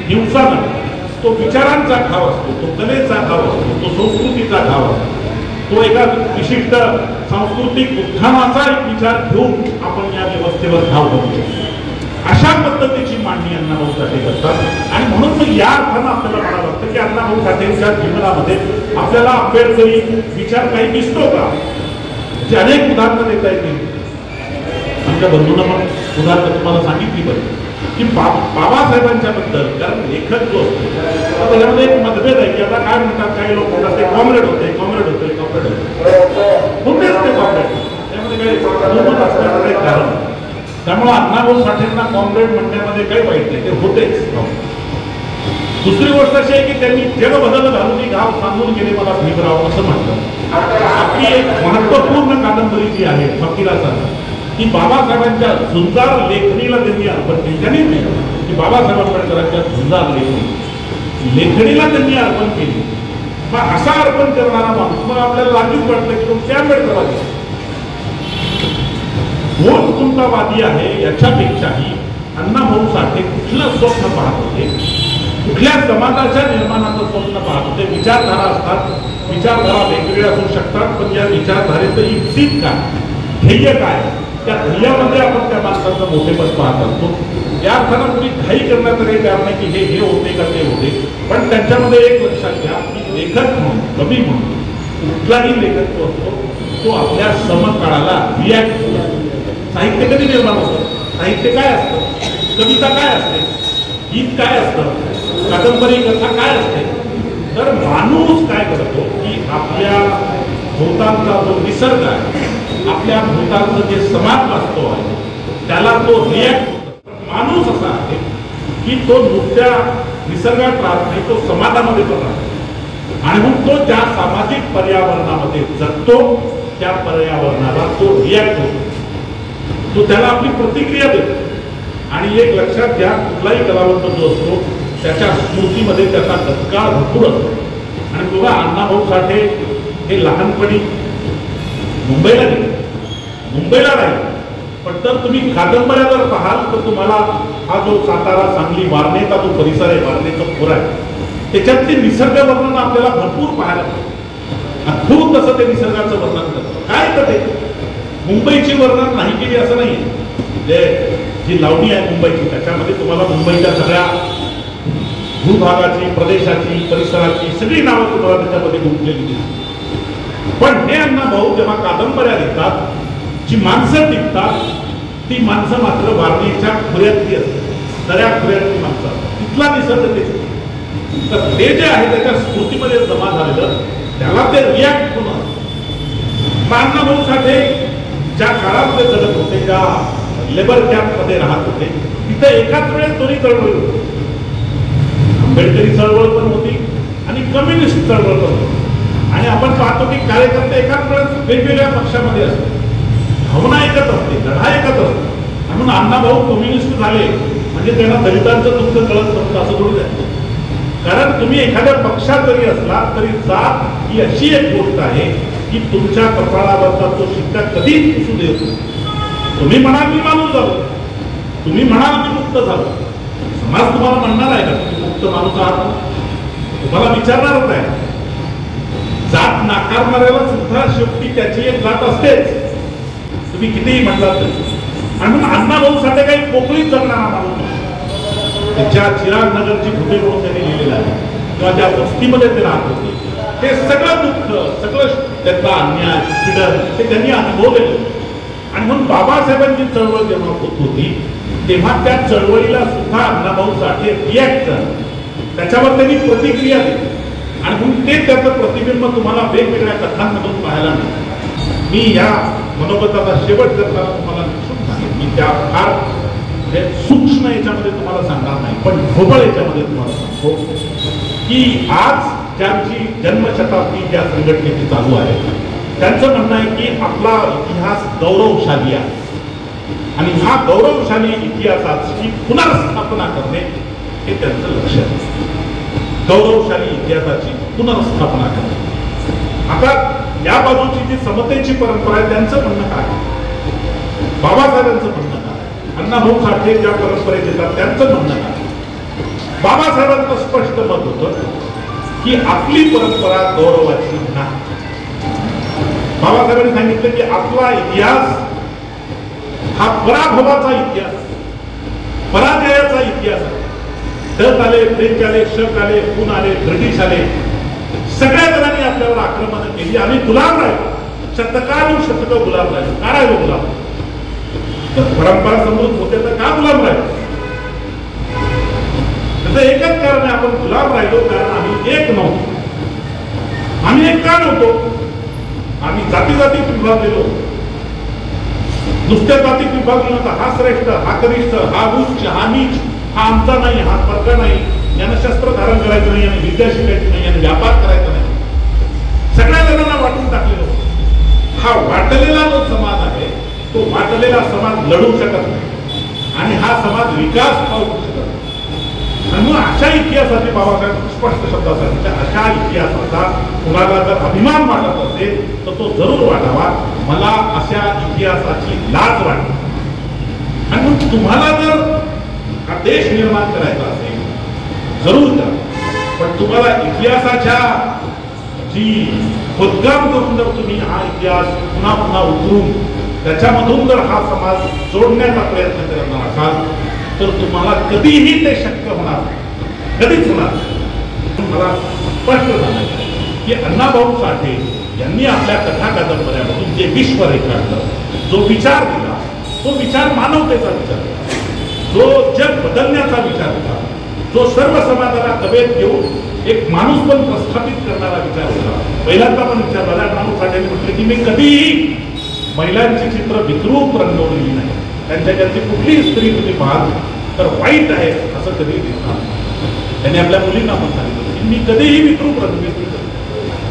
हिंसा नाही, तो विचारांचा घाव असतो, तो कलेचा घाव असतो, तो संस्कृतीचा घाव असतो, तो एका विशिष्ट सांस्कृतिक उत्थानाचा एक विचार घेऊन आपण या व्यवस्थेवर घाव घालतो. अशा पद्धतीची मांडणी अण्णाभाऊ साठे करतात. आणि म्हणून मग या अर्थानं आपल्याला म्हणावं लागतं की अण्णाभाऊ साठेंच्या जीवनामध्ये आपल्याला आंबेडकरी विचार काही दिसतो का, जे अनेक उदाहरणं देता येतील. आमच्या बंधूंना पण उदाहरणं तुम्हाला सांगितली पाहिजे की बाबासाहेबांच्या बद्दल, कारण लेखक जो असतो त्याच्यामध्ये एक मतभेद आहे की आता काय म्हणतात काही लोक म्हणतात ते कॉम्रेड होते, कॉम्रेड होते, कॉम्रेड होतेच ते कॉम्रेड, त्यामध्ये काही असण्याचं काही कारण. त्यामुळे अण्णाभाऊ साठेंना कॉम्रेड म्हणण्यामध्ये काही वाईट नाही, ते होतेच. दुसरी गोष्ट अशी आहे की त्यांनी जग बदल घालून घाव सांगून गेले मला भीमराव असं म्हणतात. आपली एक महत्वपूर्ण कादंबरी जी आहे फकीराचा की बाबासाहेबांच्या झुंजार लेखणीला त्यांनी अर्पण केली. त्यांनी नाही की बाबासाहेब आंबेडकरांच्या झुंजार लेखणीला त्यांनी अर्पण केली. मग असा अर्पण करणारा माणूस मग आपल्याला लागलीच वाटतं की तो त्या आंबेडकरवादी कोण कुंटावादी आहे याच्यापेक्षाही अण्णाभाऊ साठे कुठलं स्वप्न पाहत होते, कुठल्या समाजाच्या निर्माणाचं स्वप्न पाहत होते. विचारधारा असतात, विचारधारा वेगवेगळ्या असू शकतात, पण या विचारधारेचं इप्सित काय, ध्येय काय, त्या ध्येयामध्ये आपण त्या माणसाचं मोठेपण पाहत असतो. या अर्थानं कुणी घाई करण्याचं काही कारण नाही की हे होते का ते होते. पण त्यांच्यामध्ये एक लक्षात घ्या की लेखक म्हणून, कवी म्हणून कुठलाही लेखक जो असतो तो आपल्या समकाळाला रिॲक्ट होतो. साहित्य कधी निर्माण होतं, साहित्य काय असतं, कविता काय असते, गीत काय असतं, कादंबरी कथा काय असते. तर माणूस काय करतो की आपल्या भोवतालचा जो निसर्ग आहे, आपल्या भूताचं जे समाज वास्तव आहे त्याला तो रिॲक्ट होतो. माणूस असा आहे की तो नुसत्या निसर्गात राहत नाही, तो समाजामध्ये पण राहतो आणि मग तो ज्या सामाजिक पर्यावरणामध्ये जगतो त्या पर्यावरणाला तो रिॲक्ट होतो, तो त्याला आपली प्रतिक्रिया देतो. आणि एक लक्षात घ्या, कुठलाही कलावंत जो असतो त्याच्या स्मृतीमध्ये त्याचा तत्काळ भरपूर असतो. आणि बघा अण्णाभाऊ साठे हे लहानपणी मुंबईला गेले, मुंबईला राहिले, पण तर तुम्ही कादंबऱ्या जर पाहाल तर तुम्हाला हा जो सातारा सांगली वारणेचा जो परिसर आहे, वारणेचं खोर आहे, त्याच्यात ते निसर्ग वर्णन आपल्याला भरपूर पाहायला मिळतं. अद्भुत असं ते निसर्गाचं वर्णन करतं. काय तर ते मुंबईची वर्णन नाही केली असं नाही, जी लावणी आहे मुंबईची त्याच्यामध्ये तुम्हाला मुंबईच्या सगळ्या भूभागाची, प्रदेशाची, परिसराची सगळी नावं तुम्हाला त्याच्यामध्ये गुंतलेली दिसतात. पण हे अण्णाभाऊ जेव्हा कादंबऱ्या लिहितात, जी माणसं टिकतात ती माणसं मात्र वारणेच्या खोऱ्यातली असतात, दऱ्या खोऱ्यातली माणसं असतात, तिथला निसर्ग ते. तर ते जे आहे त्याच्या स्मृतीमध्ये जमा झालेलं त्याला ते रिॲक्ट होणं. अण्णाभाऊ साठे ज्या काळामध्ये जगत होते, ज्या लेबर कॅम्पमध्ये राहत होते, तिथे एकाच वेळेस दोन्ही चळवळी होती. आंबेडकरी चळवळ पण होती आणि कम्युनिस्ट चळवळ पण होती. आणि आपण पाहतो की कार्यकर्ते एकाच वेळेस वेगवेगळ्या पक्षामध्ये असतात, भावना एकच असते, लढा एकच असते. म्हणून अण्णाभाऊ कम्युनिस्ट झाले म्हणजे त्यांना दलितांचं दुःख कळत नव्हतं असं थोडी आहे. कारण तुम्ही एखाद्या पक्षात जरी असला तरी जात ही अशी एक गोष्ट आहे की तुमच्या कपाळावरचा तो शिक्का कधीच पुसू देत नाही. तुम्ही म्हणाल मी माणूस झालो, तुम्ही म्हणाल मी मुक्त झालो, समाज तुम्हाला म्हणणार आहे का तुम्ही मुक्त माणूस आहात? तुम्हाला विचारणारच आहे. जात नाकारणाऱ्याला सुद्धा शेवटी त्याची एक जात असतेच, तुम्ही कितीही म्हटलात तरी. आणि म्हणून अण्णाभाऊ साठे काही पोकळीत जगणारा माणूस नाही. त्याच्या चिराग नगरची भूते म्हणून त्यांनी लिहिलेलं आहे, किंवा त्या वस्तीमध्ये ते राहत होते, ते सगळं दुःख, सगळं त्यातला अन्याय, पीडन ते त्यांनी अनुभवलेलं. आणि म्हणून बाबासाहेबांची चळवळ जेव्हा होत होती तेव्हा त्या चळवळीला सुद्धा अण्णाभाऊ साठे रिॲक्ट झाले, त्याच्यावर त्यांनी प्रतिक्रिया दिली. आणि म्हणून ते त्याचं प्रतिबिंब तुम्हाला वेगवेगळ्या कथांमधून पाहायला मिळतं. मी या मनोगताचा शेवट करताना तुम्हाला निश्चित सांगेन की त्या फार सूक्ष्म याच्यामध्ये तुम्हाला सांगणार नाही, पण ढोबळ याच्यामध्ये तुम्हाला सांगतो की आज ज्यांची जन्मशताब्दी ज्या संघटनेची चालू आहे त्यांचं म्हणणं आहे की आपला इतिहास गौरवशाली आहे आणि ह्या गौरवशाली इतिहासाची पुनर्स्थापना करणे हे त्यांचं लक्ष आहे. गौरवशाली इतिहासाची पुनर्स्थापना करणे. आता या बाजूची जी समतेची परंपरा आहे त्यांचं म्हणणं काय, बाबासाहेबांचं म्हणणं काय, अण्णाभाऊ साठे ज्या परंपरेत येतात त्यांचं म्हणणं काय. बाबासाहेबांचं स्पष्ट मत होतं की आपली परंपरा गौरवाची नाही. बाबासाहेबांनी सांगितलं की आपला इतिहास हा पराभवाचा इतिहास, पराजयाचा इतिहास आहे. डच आले, फ्रेंच आले, शक आले, खून आले, ब्रिटिश आले, सगळ्या जणांनी आपल्यावर आक्रमण केली. आम्ही गुलाम राहिलो, शतक गुलाम राहिलो. का राहिलो गुलाम? तर परंपरा समजून होते तर का गुलाम राहिलो? त्याचं एकच कारण आहे, आपण गुलाम राहिलो कारण आम्ही एक नव्हतो. आम्ही एक का नव्हतो? आम्ही जाती विभागलेलो. नुसत्या जातीत विभागलो नव्हता. हा श्रेष्ठ, हा कनिष्ठ, हा उच्च, हा नीच, हा आमचा नाही, हा परका नाही, यानं शस्त्र धारण करायचं नाही, याने विद्या शिकायची नाही, याने व्यापार करायचा नाही. सगळ्या जणांना वाटून टाकलेलो. हा वाटलेला जो समाज आहे तो वाटलेला समाज लढू शकत नाही आणि हा समाज विकास पाहू शकत नाही. आणि मग अशा इतिहासाचे बाबासाहेब स्पष्ट शब्दात सांगितलं, अशा इतिहासाचा कुणाला जर अभिमान वाटत असेल तर तो जरूर वाटावा. मला अशा इतिहासाची लाज वाटते. आणि मग तुम्हाला जर हा देश निर्माण करायचा असेल जरूर करा, पण तुम्हाला इतिहासाच्या जी खोदकाम करून जर तुम्ही हा इतिहास पुन्हा पुन्हा उतरून त्याच्यामधून जर हा समाज जोडण्याचा प्रयत्न करणार असाल तर तुम्हाला कधीही ते शक्य होणार नाही, कधीच होणार नाही. मला स्पष्ट झालं की अण्णाभाऊ साठे यांनी आपल्या कथा कादंबऱ्यामधून जे विश्व रेखाटलं, जो विचार दिला, तो विचार मानवतेचा विचार दिला, जो जग बदलण्याचा विचार दिला, जो सर्व समाजाला तब्येत घेऊन एक माणूस पण प्रस्थापित करणारा विचार दिला. पहिल्यांदा पण विचार झाला. अण्णाभाऊ साठेंनी म्हटलं की मी कधीही महिलांची चित्र विद्रूप रंगवलेली नाही. त्यांच्याकडची कुठलीही स्त्री तुम्ही पाहाल तर वाईट आहे असं कधीही दिसणार. त्यांनी आपल्या मुलींना पण सांगितलं की मी कधीही विद्रूप रंगवित.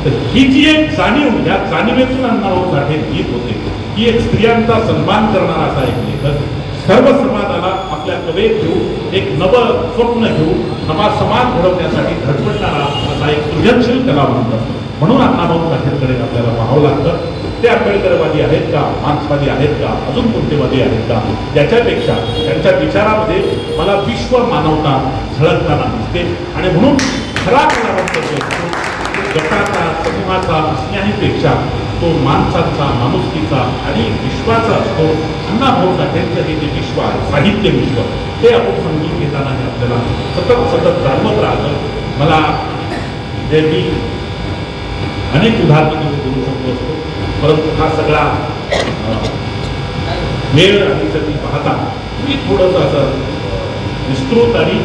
तर ही जी एक जाणीव, या जाणीवेतून अण्णाभाऊ साठे लिहित होते की एक स्त्रियांचा सन्मान करणारा असा एक लेखक, सर्व समाजाला आपल्या कवेत घेऊन एक नवं स्वप्न घेऊन नवा समाज घडवण्यासाठी धडपडणारा असा एक सृजनशील कलावंत. म्हणून अण्णाभाऊ साठेंकडे आपल्याला पाहावं लागतं. ते आंबेडकरवादी आहेत का, मार्क्सवादी आहेत का, अजून कोणतेवादी आहेत का, याच्यापेक्षा त्यांच्या विचारामध्ये मला विश्व मानवता झळकताना दिसते. आणि म्हणून खरा कलावंत जो असतो गटाचा, समूहाचा असण्याहीपेक्षा तो माणसाचा, माणुसकीचा आणि विश्वाचा असतो. अण्णाभाऊ साठेंचं हे जे विश्व आहे, साहित्य विश्व, ते आपण समजून घेताना आपल्याला सतत जाणवत राहतं. मला मी अनेक उदाहरणं देऊ शकतो असतो, परंतु हा सगळा वेळ आणि सगळी पाहता मी थोडंसं असं विस्तृत आणि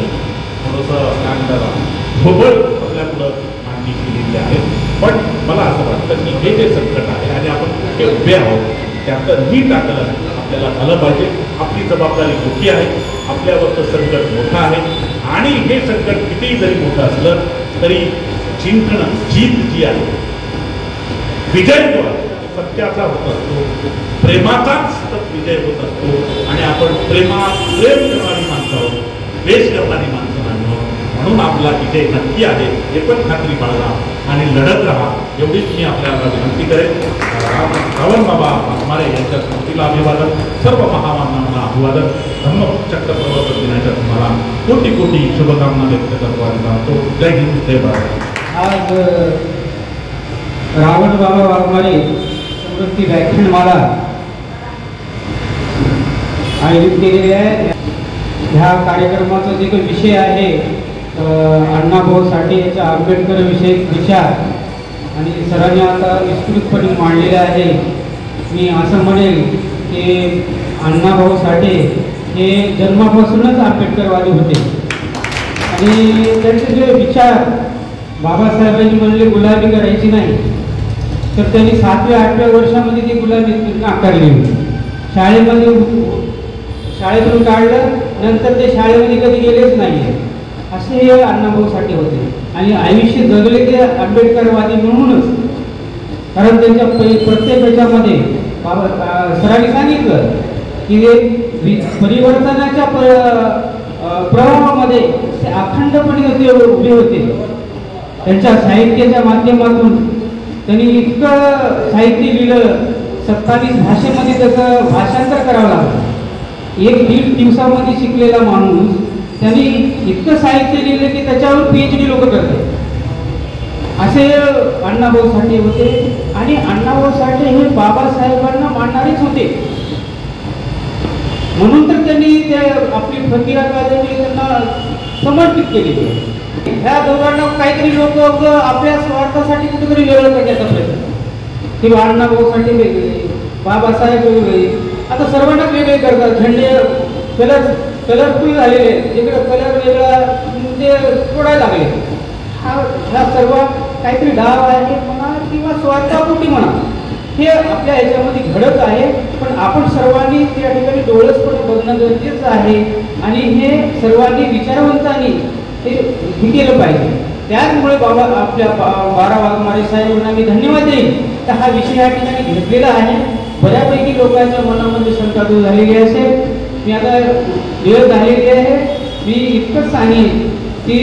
थोडंसं काय म्हणतात ढोबळ आपल्यापुढं मांडणी केलेली आहे. पण मला असं वाटतं की हे जे संकट आहे आणि आपण कुठे उभे आहोत त्याचं नीट आकलन आपल्याला झालं पाहिजे. आपली जबाबदारी मोठी आहे, आपल्यावरचं संकट मोठं आहे आणि हे संकट कितीही जरी मोठं असलं तरी जिंकणं, जीत जी आहे विजय जो असतो सत्याचा होत असतो, प्रेमाचाच विजय होत असतो आणि आपण प्रेम करणारी माणसं आहोत, द्वेष करणारी माणसं नाही आहोत. म्हणून आपला विजय नक्की आहे हे पण खात्री बाळगा आणि लढत राहा एवढीच मी आपल्याला विनंती करेन. रावण बाबा वाघमारे यांच्या स्मृतीला अभिवादन, सर्व महामानवांना अभिवादन. धम्मचक्र प्रवर्तन दिनाच्या तुम्हाला कोटी कोटी शुभकामना व्यक्त करतो आणि सांगतो जय हिंद जय भारत. आज रावण बाबा वाघमारे स्मृती व्याख्यानमाला आयोजित केलेली आहे. ह्या कार्यक्रमाचा जे काही विषय आहे अण्णाभाऊ साठे यांच्या आंबेडकर विषयक विचार आणि सरांनी आता विस्तृतपणे मांडलेले आहे. मी असं म्हणेल की अण्णाभाऊ साठे हे जन्मापासूनच आंबेडकरवादी होते आणि त्यांचे जे विचार बाबासाहेबांनी म्हणले गुलामी करायची नाही, तर त्यांनी 7व्या 8व्या वर्षामध्ये ती गुलामी नाकारली. शाळेतून काढलं, नंतर ते शाळेमध्ये कधी गेलेच नाही. असे हे अण्णाभाऊ साठे होते आणि आयुष्य जगले ते आंबेडकरवादी म्हणूनच. कारण त्यांच्या प्रत्येक ह्याच्यामध्ये सरांनी सांगितलं की परिवर्तनाच्या प्रवाहामध्ये ते अखंडपणे ते उभे होते. त्यांच्या साहित्याच्या माध्यमातून त्यांनी इतकं साहित्य लिहिलं, 27 भाषेमध्ये त्याचं भाषांतर करावं लागलं. 1-1.5 दिवसामध्ये शिकलेला माणूस त्यांनी इतकं साहित्य लिहिलं की त्याच्यावर PhD लोक करतात. असे अण्णाभाऊ साठे होते आणि अण्णाभाऊ साठे हे बाबासाहेबांना मानणारेच होते. म्हणून तर त्यांनी ते आपली फकीर अकादमी त्यांना समर्पित केली. ह्या दोघांना काहीतरी लोक आपल्या स्वार्थासाठी कुठेतरी वेगळं करण्याचा प्रयत्न की अण्णाभाऊ साठे वेगळे, बाबासाहेब वेगळे. आता सर्वांनाच वेगळे करतात. झेंडे कलरफुल झालेले, जिकडे कलर वेगळा ते तोडायला लागले. हा सर्व काहीतरी डाव आहे म्हणा किंवा स्वार्थापोटी म्हणा, हे आपल्या ह्याच्यामध्ये घडत आहे. पण आपण सर्वांनी त्या ठिकाणी डोळसपणे बघणं गरजेचं आहे आणि हे सर्वांनी विचारवंतांनी हे केलं पाहिजे. त्याचमुळे बाबा आपल्या बारा वाघमारे साहेबांना मी धन्यवाद देईन. तर हा विषय या ठिकाणी घेतलेला आहे. बऱ्यापैकी लोकांच्या मनामध्ये शंका दूर झालेली असेल. मी आता वेळ झालेली आहे. मी इतकंच सांगेन की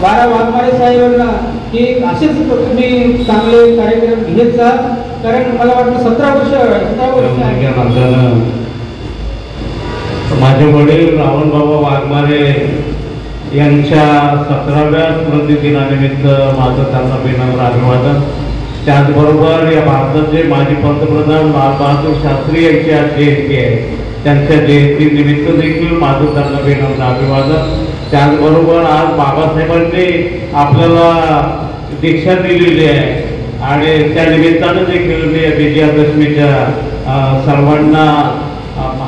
बारा वाघमारे साहेबांना की असेच तुम्ही चांगले कार्यक्रम घेत जा. कारण मला वाटतं 17 वर्ष माझे वडील रावणबाबा वाघमारे यांच्या 17व्या स्मृती दिनानिमित्त माझं त्यांना विनम्र अभिवादन. त्याचबरोबर या भारताचे माजी पंतप्रधान लालबहादूर शास्त्री यांची आज जयंती आहे. त्यांच्या जयंतीनिमित्त देखील माझं त्यांना विनम्र अभिवादन. त्याचबरोबर आज बाबासाहेबांनी आपल्याला दीक्षा दिलेली आहे आणि त्या निमित्तानं देखील मी विजयादशमीच्या सर्वांना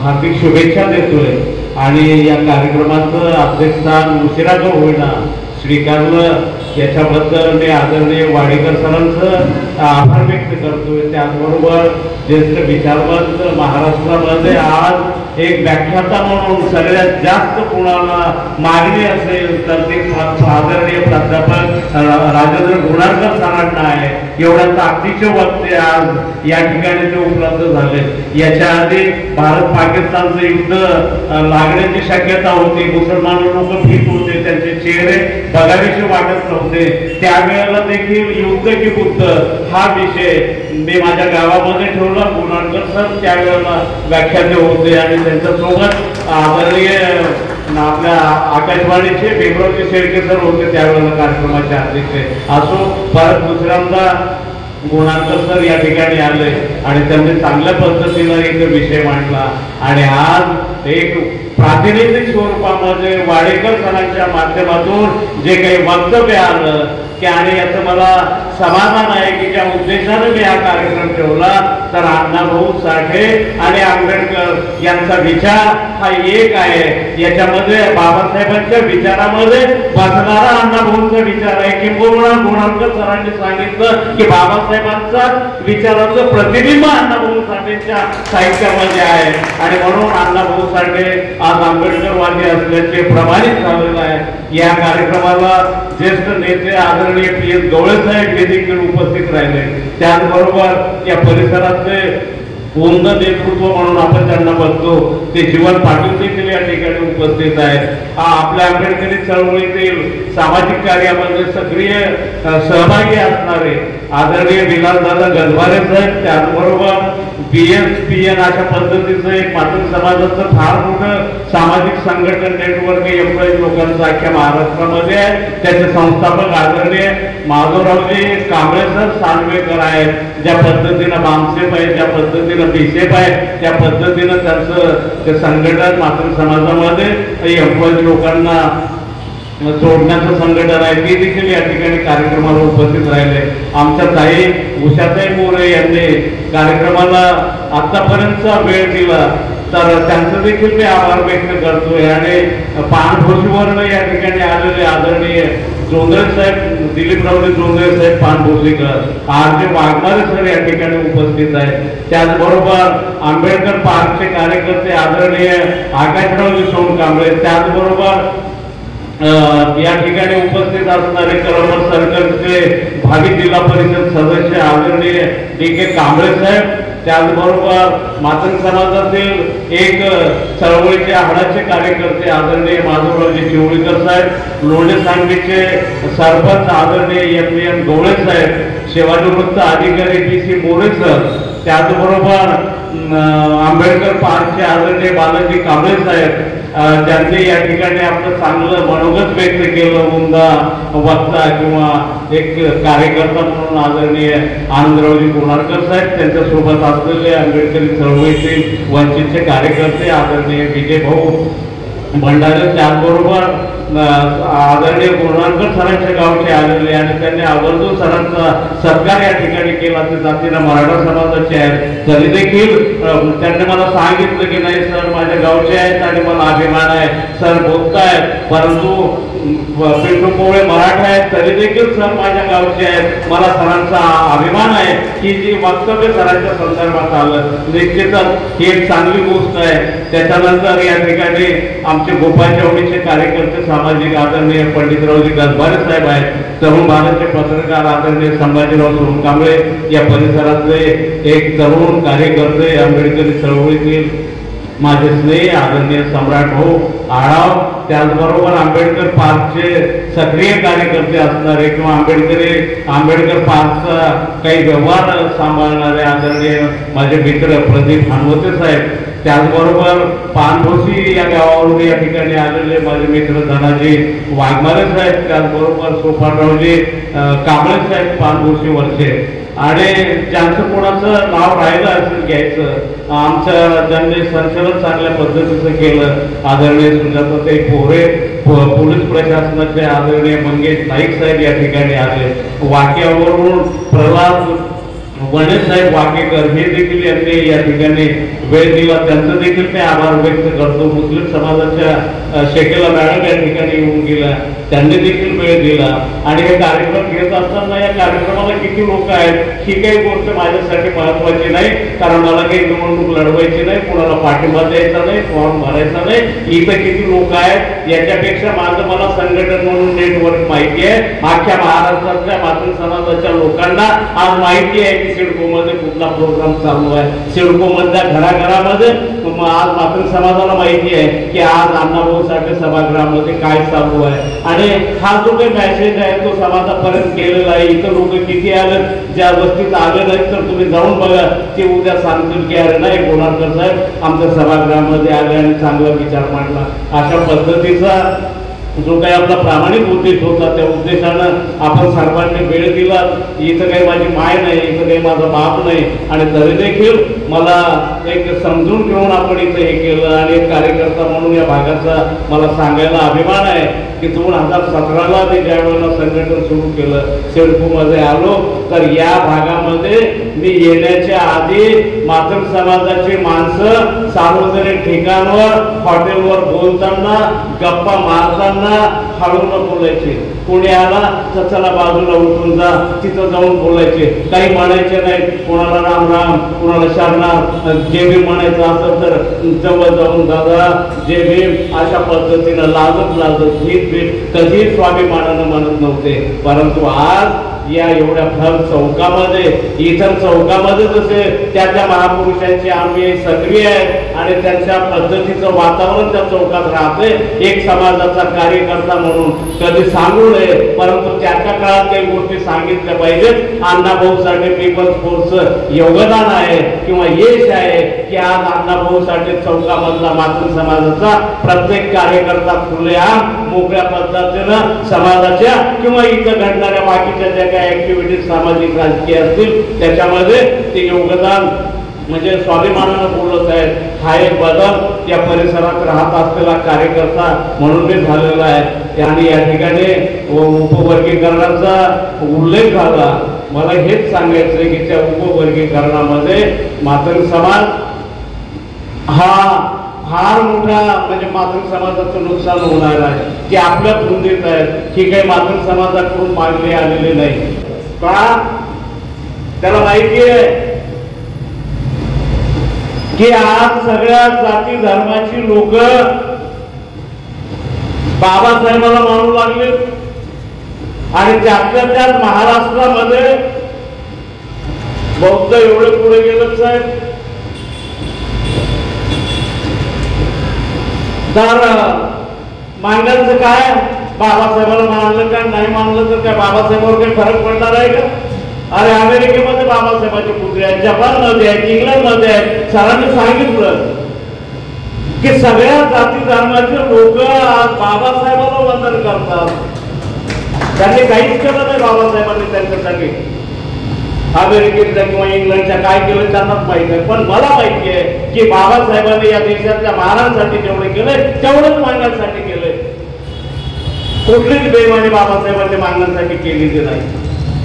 हार्दिक शुभेच्छा देतोय. आणि या कार्यक्रमाचं अध्यक्षस्थान उशिरा का होईना स्वीकारलं याच्याबद्दल मी आदरणीय वाडेकर सरांचं आभार व्यक्त करतोय. त्याचबरोबर ज्येष्ठ विचारवंत महाराष्ट्रामध्ये आज एक व्याख्याता म्हणून सगळ्यात जास्त कुणाला मागणी असेल तर ते आदरणीय प्राध्यापक राजेंद्र गुणारकर सरांना आहे. एवढ्या ताकदीचे वक्ते आज या ठिकाणी ते उपलब्ध झाले. याच्या आधी भारत पाकिस्तानचं युद्ध लागण्याची शक्यता होती. मुसलमान लोक भीत होते, त्यांचे चेहरे बघावेसे वाटत नव्हते. त्यावेळेला देखील युद्ध की बुद्ध हा विषय मी माझ्या गावामध्ये ठेवला. गुणारकर सर त्यावेळेला व्याख्याते होते आणि त्यांच्या सोबत आदरणीय आपल्या आकाशवाणीचे बेंगळूरचे शेळके सर होते त्यावेळेला कार्यक्रमाचे अध्यक्ष. असो परत दुसऱ्यांदा गुणारकर सर या ठिकाणी आले आणि त्यांनी चांगल्या पद्धतीनं एक विषय मांडला आणि आज एक प्रातिनिधिक स्वरूपामध्ये वाडेकर सरांच्या माध्यमातून जे काही वक्तव्य आलं की आणि याचं मला समाधान आहे की ज्या उद्देशाने मी हा कार्यक्रम ठेवला तर अण्णाभाऊ साठे आणि आंबेडकर यांचा विचार हा एक आहे. याच्यामध्ये बाबासाहेबांच्या विचारामध्ये बसणारा अण्णाभाऊंचा विचार आहे. किंबहुना गुणारकर सरांनी सांगितलं की बाबासाहेबांचा विचाराचं प्रतिबिंब अण्णाभाऊ साठेंच्या साहित्यामध्ये आहे आणि म्हणून अण्णाभाऊ साठे आज आंबेडकरवादी असल्याचे प्रमाणित झालेलं आहे. या कार्यक्रमाला ज्येष्ठ नेते आदरणीय PS गवळे साहेब हे देखील उपस्थित राहिले. त्याचबरोबर या परिसरातले पूर्ण नेतृत्व म्हणून आपण त्यांना बघतो ते जीवन पाटील देखील या ठिकाणी उपस्थित आहेत. आपल्या आंबेडकरी चळवळीतील सामाजिक कार्यामध्ये सक्रिय सहभागी असणारे आदरणीय विलासदादा गजभारे साहेब, त्याचबरोबर BSPN अशा पद्धतीचं एक मातृ समाजाचं फार मोठं सामाजिक संघटन नेटवर्क एम्प्लॉईज लोकांचं अख्ख्या महाराष्ट्रामध्ये आहे. त्याचे संस्थापक आदरणीय माधवरावजी कांबळे सर सानवेकर आहेत. ज्या पद्धतीनं बामसेप आहे, ज्या पद्धतीनं बीसेप आहे, त्या पद्धतीनं त्यांचं ते संघटन मातृ समाजामध्ये एम्प्लॉईज लोकांना जोडण्याचं संघटन आहे ते देखील या ठिकाणी कार्यक्रमाला उपस्थित राहिले. आमच्या ताई उषाताई मोरे यांनी कार्यक्रमाला आतापर्यंतचा वेळ दिला तर त्यांचं देखील मी आभार व्यक्त करतोय. आणि पानभोशीवरनं या ठिकाणी आलेले आदरणीय जोंधळे साहेब, दिलीपरावजी जोंधळे साहेब पानभोशीकर, RJ वाघमारे सर या ठिकाणी उपस्थित आहेत. त्याचबरोबर आंबेडकर पार्कचे कार्यकर्ते आदरणीय आकाशरावजी सोनकांबळे, त्याचबरोबर या ठिकाणी उपस्थित असणारे कळमर सर्कलचे भावी जिल्हा परिषद सदस्य आदरणीय DK कांबळे साहेब, त्याचबरोबर मातंग समाजातील एक चळवळीच्या हाडाचे कार्यकर्ते आदरणीय माधवरावजी चिवळीकर साहेब, लोणे सांगलीचे सरपंच आदरणीय FN गवळे साहेब, सेवानिवृत्त अधिकारी PC मोरे सर, त्याचबरोबर आंबेडकर पार्कचे आदरणीय बालाजी कांबळे साहेब, ज्यांनी या ठिकाणी आपलं चांगलं मनोगत व्यक्त केलं. उमदा वक्ता किंवा एक कार्यकर्ता म्हणून आदरणीय आनंदरावजी गोनारकर साहेब, त्यांच्यासोबत असलेले आंबेडकरी चळवळीतील वंचितचे कार्यकर्ते आदरणीय विजय भाऊ भंडारे, त्याचबरोबर आदरणीय गोनारकर सरांच्या गावचे आलेले आणि त्यांनी आवर्जून सरांचा सत्कार या ठिकाणी केला. ते जातीनं मराठा समाजाचे आहेत तरी देखील त्यांनी मला सांगितलं की नाही सर माझ्या गावचे आहेत आणि मला अभिमान आहे. सर बोलतायत परंतु पिंटू पोळे मराठा आहेत तरी देखील सर माझ्या गावचे आहेत. मला सरांचा अभिमान आहे की जी वक्तव्य सरांच्या संदर्भात आलं. निश्चितच ही एक चांगली गोष्ट आहे. त्याच्यानंतर या ठिकाणी आमचे गोपाळ चौकीचे कार्यकर्ते सामाजिक आदरणीय पंडितरावजी गजभारे साहेब आहेत. तरुण भारतचे पत्रकार आदरणीय संभाजीराव सोनकांबळे, या परिसरातले एक तरुण कार्यकर्ते आंबेडकरी चळवळीतील माझे स्नेह आदरणीय सम्राट भाऊ आढाव, त्याचबरोबर आंबेडकर पार्कचे सक्रिय कार्यकर्ते असणारे किंवा आंबेडकर पार्कचा काही व्यवहार सांभाळणारे आदरणीय माझे मित्र प्रदीप भानवते साहेब, त्याचबरोबर पानभोशी या गावावरून या ठिकाणी आलेले माझे मित्र धनाजी वाघमारे साहेब, त्याचबरोबर सोपानरावजी कांबळे साहेब पानभोशीवरचे. आणि ज्यांचं कोणाचं नाव राहिलं असेल घ्यायचं, आमच्या ज्यांनी संचलन चांगल्या पद्धतीचं केलं आदरणीय सुजाताताई पोरे, पोलीस प्रशासनाचे आदरणीय मंगेश नाईक साहेब या ठिकाणी आले. वाक्यावरून प्रल्हाद वणे साहेब वाकेकर हे देखील यांनी या ठिकाणी वेळ दिला, त्यांचं देखील मी आभार व्यक्त करतो. मुस्लिम समाजाच्या शेकेला मॅडम या ठिकाणी येऊन गेल्या, त्यांनी देखील वेळ दिला. आणि हे कार्यक्रम घेत असताना या कार्यक्रमाला किती लोक आहेत ही काही गोष्ट माझ्यासाठी महत्वाची नाही, कारण मला काही निवडणूक लढवायची नाही, कोणाला पाठिंबा द्यायचा नाही, फॉर्म भरायचा नाही. इथं किती लोक आहेत याच्यापेक्षा माझं मला संघटन म्हणून नेटवर्क माहिती आहे. अख्ख्या महाराष्ट्रातल्या मातृ समाजाच्या लोकांना आज माहिती आहे की सिडकोमध्ये कुठला प्रोग्राम चालू आहे. सिडकोमधल्या घराघरामध्ये आज मातृ समाजाला माहिती आहे की आज अण्णाभाऊ साठे सभागृहामध्ये काय चालू आहे. आणि हा जो काही मेसेज आहे तो समाजापर्यंत गेलेला आहे. इथं लोक किती आले, ज्या वस्तीत आले नाहीत तर तुम्ही जाऊन बघा, ते उद्या सांगतील की अरे नाही गोनारकर साहेब आमच्या सभागृहामध्ये आले आणि चांगला विचार मांडला. अशा पद्धतीचा जो काही आपला प्रामाणिक उद्देश होता त्या उद्देशानं आपण सर्वांनी वेळ दिला. इथं काही माझी माय नाही, इथं काही माझा बाप नाही, आणि तरी देखील मला एक समजून घेऊन आपण इथं हे केलं. आणि एक कार्यकर्ता म्हणून या भागाचा मला सांगायला अभिमान आहे की 2017ला मी ज्या वेळेला संघटन सुरू केलं सिडकोमध्ये आलो तर या भागामध्ये मी येण्याच्या आधी मातृ समाजाची माणसं सार्वजनिक ठिकाणवर हॉटेलवर बोलताना गप्पा मारताना हळून बोलायचे. कोणी आला तर चला बाजूला उठून जा, तिथं जाऊन बोलायचे. काही म्हणायचे नाही, कोणाला राम राम, कोणाला शरणार्थ, जे भीम म्हणायचं असं तर जवळ जाऊन दादा जे भीम, अशा पद्धतीनं लाजत ही कधी स्वाभिमानानं म्हणत नव्हते, परंतु आज या एवढ्या भर चौकामध्ये, इतर चौकामध्ये जसे त्या महापुरुषांची आम्ही सक्रिय आहेत आणि त्यांच्या पद्धतीचं वातावरण त्या चौकात राहते, एक समाजाचा कार्यकर्ता म्हणून कधी सांगू नये, परंतु त्याच्या काळात काही गोष्टी सांगितल्या पाहिजेत. अण्णाभाऊ साठे पीपल्स फोर्सचं योगदान आहे किंवा यश आहे की आज अण्णाभाऊ साठे चौकामधला मातृ समाजाचा प्रत्येक कार्यकर्ता खुलेआम मोकळ्या पद्धतीनं समाजाच्या किंवा इथं घडणाऱ्या बाकीच्या ज्या काही ऍक्टिव्हिटीज सामाजिक राजकीय असतील त्याच्यामध्ये ते योगदान म्हणजे स्वाभिमानानं बोलत आहेत. हा एक बदल या परिसरात राहत असलेला कार्यकर्ता म्हणून मी झालेला आहे. आणि या ठिकाणी उपवर्गीकरणाचा उल्लेख झाला. मला हेच सांगायचं की त्या उपवर्गीकरणामध्ये मातंग समाज हा फार मोठा म्हणजे मातंग समाजाचं नुकसान होणार आहे. ते आपल्या धुंदीत आहेत, ही काही मातंग समाजाकडून मागणी आलेली नाही. का त्याला माहिती आहे की आज सगळ्या जाती धर्माची लोक बाबासाहेबांना मानू लागले आणि त्यातल्या त्यात महाराष्ट्रामध्ये बौद्ध एवढे पुढे गेलं साहेब. तर मांगांचं काय, बाबासाहेबांना मानलं का नाही मानलं तर काय बाबासाहेबांवर काही फरक पडणार आहे का? अरे अमेरिकेमध्ये बाबासाहेबांचे पुतळे आहेत, जपानमध्ये आहेत, इंग्लंडमध्ये आहेत. सरांनी सांगितलं की सगळ्या जाती धर्माचे लोक आज बाबासाहेबांना वंदन करतात. त्यांनी काहीच केलं नाही बाबासाहेबांनी त्यांच्यासाठी. अमेरिकेतल्या किंवा इंग्लंडच्या काय केलं त्यांनाच माहिती आहे, पण मला माहिती आहे की बाबासाहेबांनी या देशातल्या महाराजांसाठी जेवढे केले तेवढंच मागण्यासाठी केले. कुठलीच बेमानी बाबासाहेबांनी मागण्यासाठी केलेली नाही.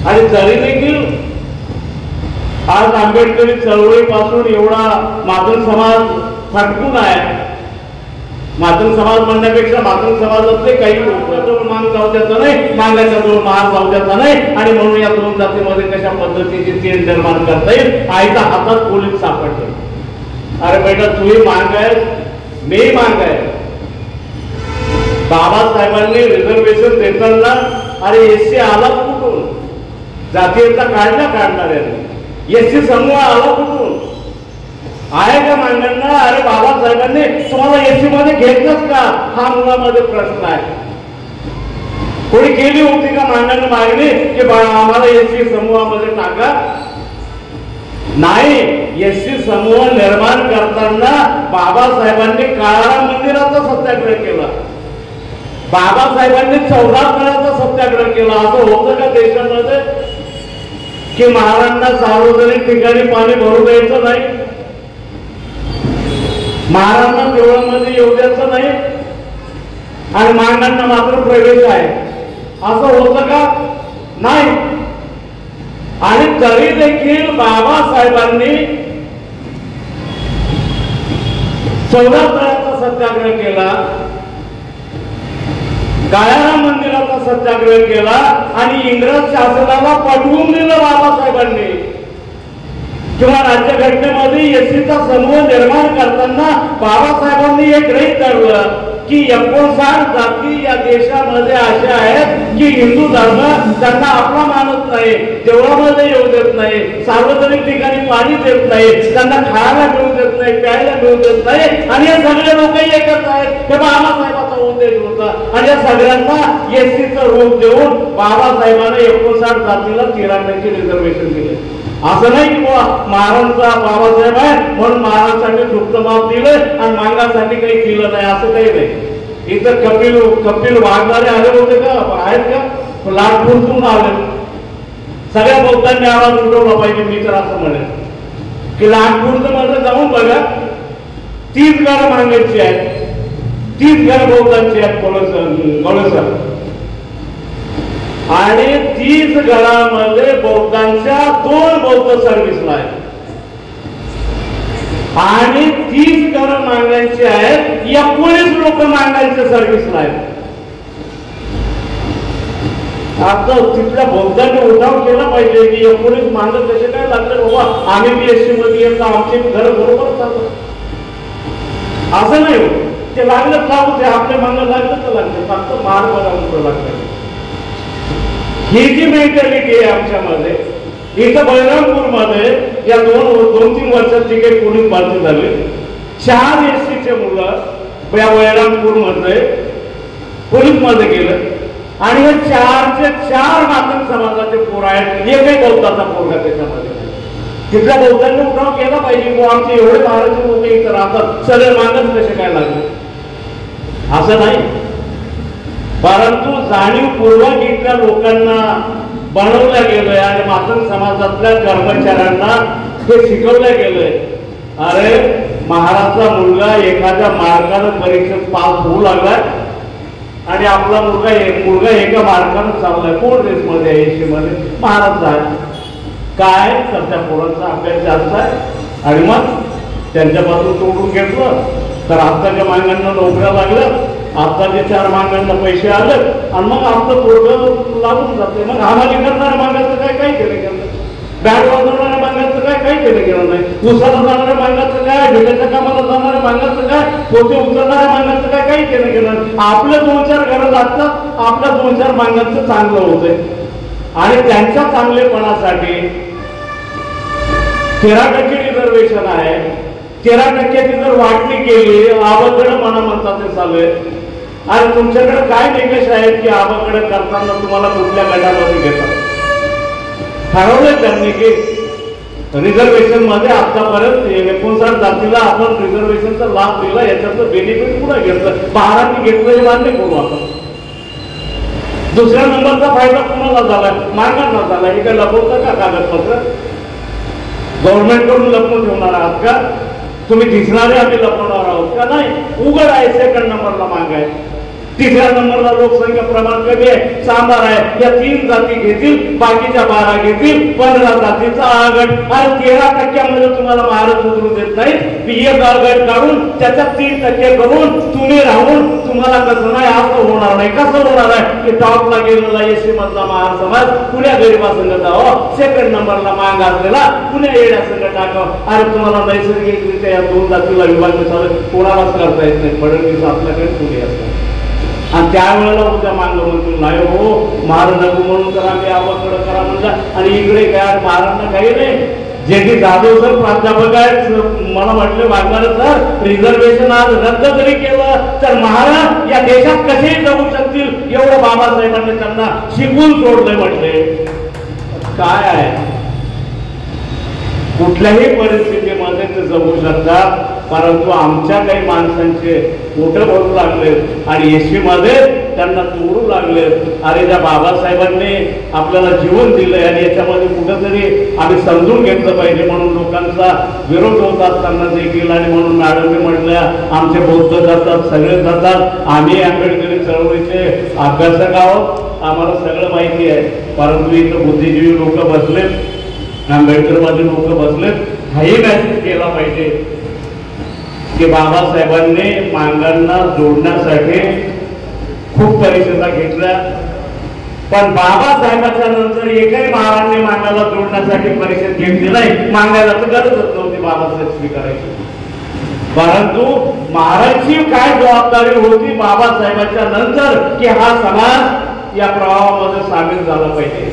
आणि तरी देखील आज आंबेडकरी चळवळीपासून एवढा मातंग समाज फटकून आहे. मातंग समाज म्हणण्यापेक्षा मातंग समाजातले काही लोक जवळ मान जाऊ द्यायचा नाही, मागाच्या जवळ महार जाऊ द्यायचा नाही. आणि म्हणून या दोन जातीमध्ये कशा पद्धतीची तेढ निर्माण करता येईल, आईच्या हातात पोलीस सापडले. अरे बेटा तूही मांग आहे, मी मांग आहे. बाबासाहेबांनी रिझर्वेशन देताना अरे एससी आला कुठून, जातीयता काढणाऱ्याने एससी समूह आला कुठून आहे का मांगांना? अरे बाबासाहेबांनी तुम्हाला एससी मध्ये घेतलंच का, हा मुलामध्ये प्रश्न आहे. कोणी केली होती का मांगांना मागणी की आम्हाला एससी समूहामध्ये टाका? नाही. एससी समूह निर्माण करताना बाबासाहेबांनी काळाराम मंदिराचा सत्याग्रह केला, बाबासाहेबांनी 14 तळ्याचा सत्याग्रह केला. असं होतं का देशामध्ये की महाराजांना सार्वजनिक ठिकाणी पाणी भरू द्यायचं नाही, महाराजांना देवळामध्ये येऊ द्यायचं नाही आणि मांगांना मात्र प्रवेश आहे, असं होतं का? नाही. आणि तरी देखील बाबासाहेबांनी 14 तळ्याचा सत्याग्रह केला, काळाराम मंदिराचा सत्याग्रह केला आणि इंग्रज शासनाला पटवून दिलं बाबासाहेबांनी. किंवा राज्यघटनेमध्ये एससीचा समूह निर्माण करताना बाबासाहेबांनी एक गृहीत धरलं की 59 जाती या देशामध्ये अशा आहेत की हिंदू धर्म त्यांना आपला मानत नाही, देवळामध्ये येऊ देत नाही, सार्वजनिक ठिकाणी पाणी देत नाही, त्यांना खायला मिळू देत नाही, प्यायला मिळू देत नाही. आणि हे सगळे लोक एकच आहेत. हे बाबासाहेबांचा उद्देश होता. आणि या सगळ्यांना एससीचं रूप देऊन बाबासाहेबांना 59 जातीला 13% रिझर्वेशन दिले. असं नाही की महाराजांचा बाबासाहेब आहे म्हणून महाराजांसाठी दुःख माफ दिलं आणि मांगासाठी काही दिलं नाही, असं काही नाही. इथं कपिल वाघमारे आले होते का, आहेत का? लाटपूरतून आले. सगळ्या बौद्धांनी आवाज उठवला पाहिजे. मी तर असं म्हणेन की लाटपूरचं मध्ये जाऊन बघा, 30 घरं मागायची आहेत, 30 घरं बौद्धांची आहेत गोळेसर. आणि 30 घरामध्ये बौद्धांच्या 2 बौद्ध सर्व्हिसला आहेत आणि 30 घरं मागायची आहेत, 19 लोक मागायचे सर्व्हिसला आहेत. आता तिथल्या बौद्धांनी उठाव केला पाहिजे की 19 मागं कसे काय लागले बाबा, आम्ही BSc मध्ये येतो, आमची घर बरोबर चालतात. असं नाही होत. ते लागलं लागू दे, आपल्या मागं लागलं तर लागतं, फक्त मार्ग लागलं लागतं. ही जी मेंटॅलिटी आहे आमच्यामध्ये. इथं बळीरामपूरमध्ये या 2-3 वर्षात जी काही पोलीस भरती झाली, 4 SC चे मुलं या बळीरामपूरमध्ये पोलीस मध्ये गेलं आणि हे 4चे 4 मातंग समाजाचे पोर आहेत. एकही बौद्धाचा पोरगा त्याच्यामध्ये नाही. तिथल्या बौद्धांनी उठाव केला पाहिजे की आमचे एवढे महाराष्ट्र लोक इथं राहतात, सगळे मागच कसे काय लागले, असं नाही. परंतु जाणीवपूर्वक इथल्या लोकांना बनवलं गेलंय आणि मातंग समाजातल्या कर्मचाऱ्यांना हे शिकवलं गेलंय. अरे महाराजचा मुलगा एखाद्या मार्गाने परीक्षेत पास होऊ लागलाय आणि आपला मुलगा एका मार्गाने चाललाय, कोण रेसमध्ये 80 मध्ये महाराज आहे काय तर त्या पोरांचा अभ्यास जास्त आहे आणि मग त्यांच्यापासून तोडून घेतलं तर आत्ताच्या मागांना नोकऱ्या लागल्या, आत्ताच्या 4 मागांना पैसे आले आणि मग आपलं पोरगं लागून जाते. मग हमाली करणाऱ्या मागाचं काही केलं गेलं, बॅट वाजवणाऱ्या मागाचं काही केलं गेलं नाही, उसाला जाणाऱ्या मागाचं काय, ढिल्याच्या कामाला जाणाऱ्या मागाचं काय, पोते उचलणाऱ्या मागाचं काही केलं गेलं. आपले 2-4 घरं लागतात, आपल्या 2-4 मागांचं चांगलं होतंय आणि त्यांच्या चांगलेपणासाठी 13% रिझर्वेशन आहे. 13%ची जर वाटणी केली, आबाकडे मना म्हणतात ते चालू आहे. आणि तुमच्याकडे काय निकष आहेत की आबाकडे करताना तुम्हाला कुठल्या गटामध्ये घेतात? ठरवलं त्यांनी की रिझर्वेशन मध्ये आतापर्यंत 59 जातीला आपण रिझर्वेशनचा लाभ दिला, याच्याचं बेनिफिट पुढे घेतलं, 12 घेतलं हे मान्य करू आपण. दुसऱ्या नंबरचा फायदा कोणाला झाला? मागांना झाला. हे काय लपवतं का कागदपत्र? गव्हर्नमेंट कडून लपवून ठेवणार आहात का तुम्ही? दिसणारे आम्ही लपवणार आहोत का? नाही, उघड आहे. 2nd नंबरला माग आहे. 3ऱ्या नंबरला लोकसंख्या प्रमाण कमी आहे, सांबार आहे. या 3 जाती घेतील, बाकीच्या 12 घेतील, 15 जातीचा आगट. आणि 13% तुम्हाला महाराज सुधरू देत नाही. एक आगट काढून त्याच्यात 3% करून तुम्ही राहून तुम्हाला कसं नाही, असं होणार नाही. कसं होणार आहे की टॉपला गेलेला SC मधला महार समाज पुण्या गरिबा संघ जावं, 2nd नंबरला माग असलेला पुण्या येड्या संघ टाकावं. आणि तुम्हाला नैसर्गिकरित्या या 2 जातीला विभागणी चालू कोणालाच करता येत नाही. फडणवीस आपल्याकडे पुणे असतात आणि त्यावेळेला उद्या मागणं म्हणतो नाही हो महाराज नको म्हणून तर आम्ही आबाकडे करा म्हणला. आणि इकडे काय महाराजांना काही नाही. जे की जाधव सर प्राध्यापक आहेत, मला म्हटले वाघमारे सर रिझर्वेशन आज रद्द जरी केलं तर महाराज या देशात कसेही जगू शकतील एवढं बाबासाहेबांनी त्यांना शिकवून सोडलंय म्हटले. काय आहे, कुठल्याही परिस्थितीमध्ये ते जगू शकतात. परंतु आमच्या काही माणसांचे पोट भरू लागले आणि SC मध्ये त्यांना तोडू लागले. अरे त्या बाबासाहेबांनी आपल्याला जीवन दिलंय आणि याच्यामध्ये कुठंतरी आम्ही समजून घेतलं पाहिजे म्हणून लोकांचा विरोध होत असताना देखील. आणि म्हणून मॅडमने म्हटल्या आमचे बौद्ध जातात, सगळे जातात, आम्ही आंबेडकरी चळवळीचे अभ्यासक आहोत, आम्हाला सगळं माहिती आहे. परंतु इथं बुद्धिजीवी लोक बसलेत, आंबेडकरवादी लोक बसलेत. हाही मेसेज केला पाहिजे की बाबासाहेबांनी मागांना जोडण्यासाठी खूप परिषदा घेतल्या, पण बाबासाहेबांच्या नंतर एकही महाराजांनी मागाला जोडण्यासाठी परिषद घेतली नाही. मागायला तर गरजच नव्हती बाबासाहेब स्वीकारायची. परंतु महाराजची काय जबाबदारी होती बाबासाहेबांच्या नंतर की हा समाज या प्रवाहामध्ये सामील झाला पाहिजे.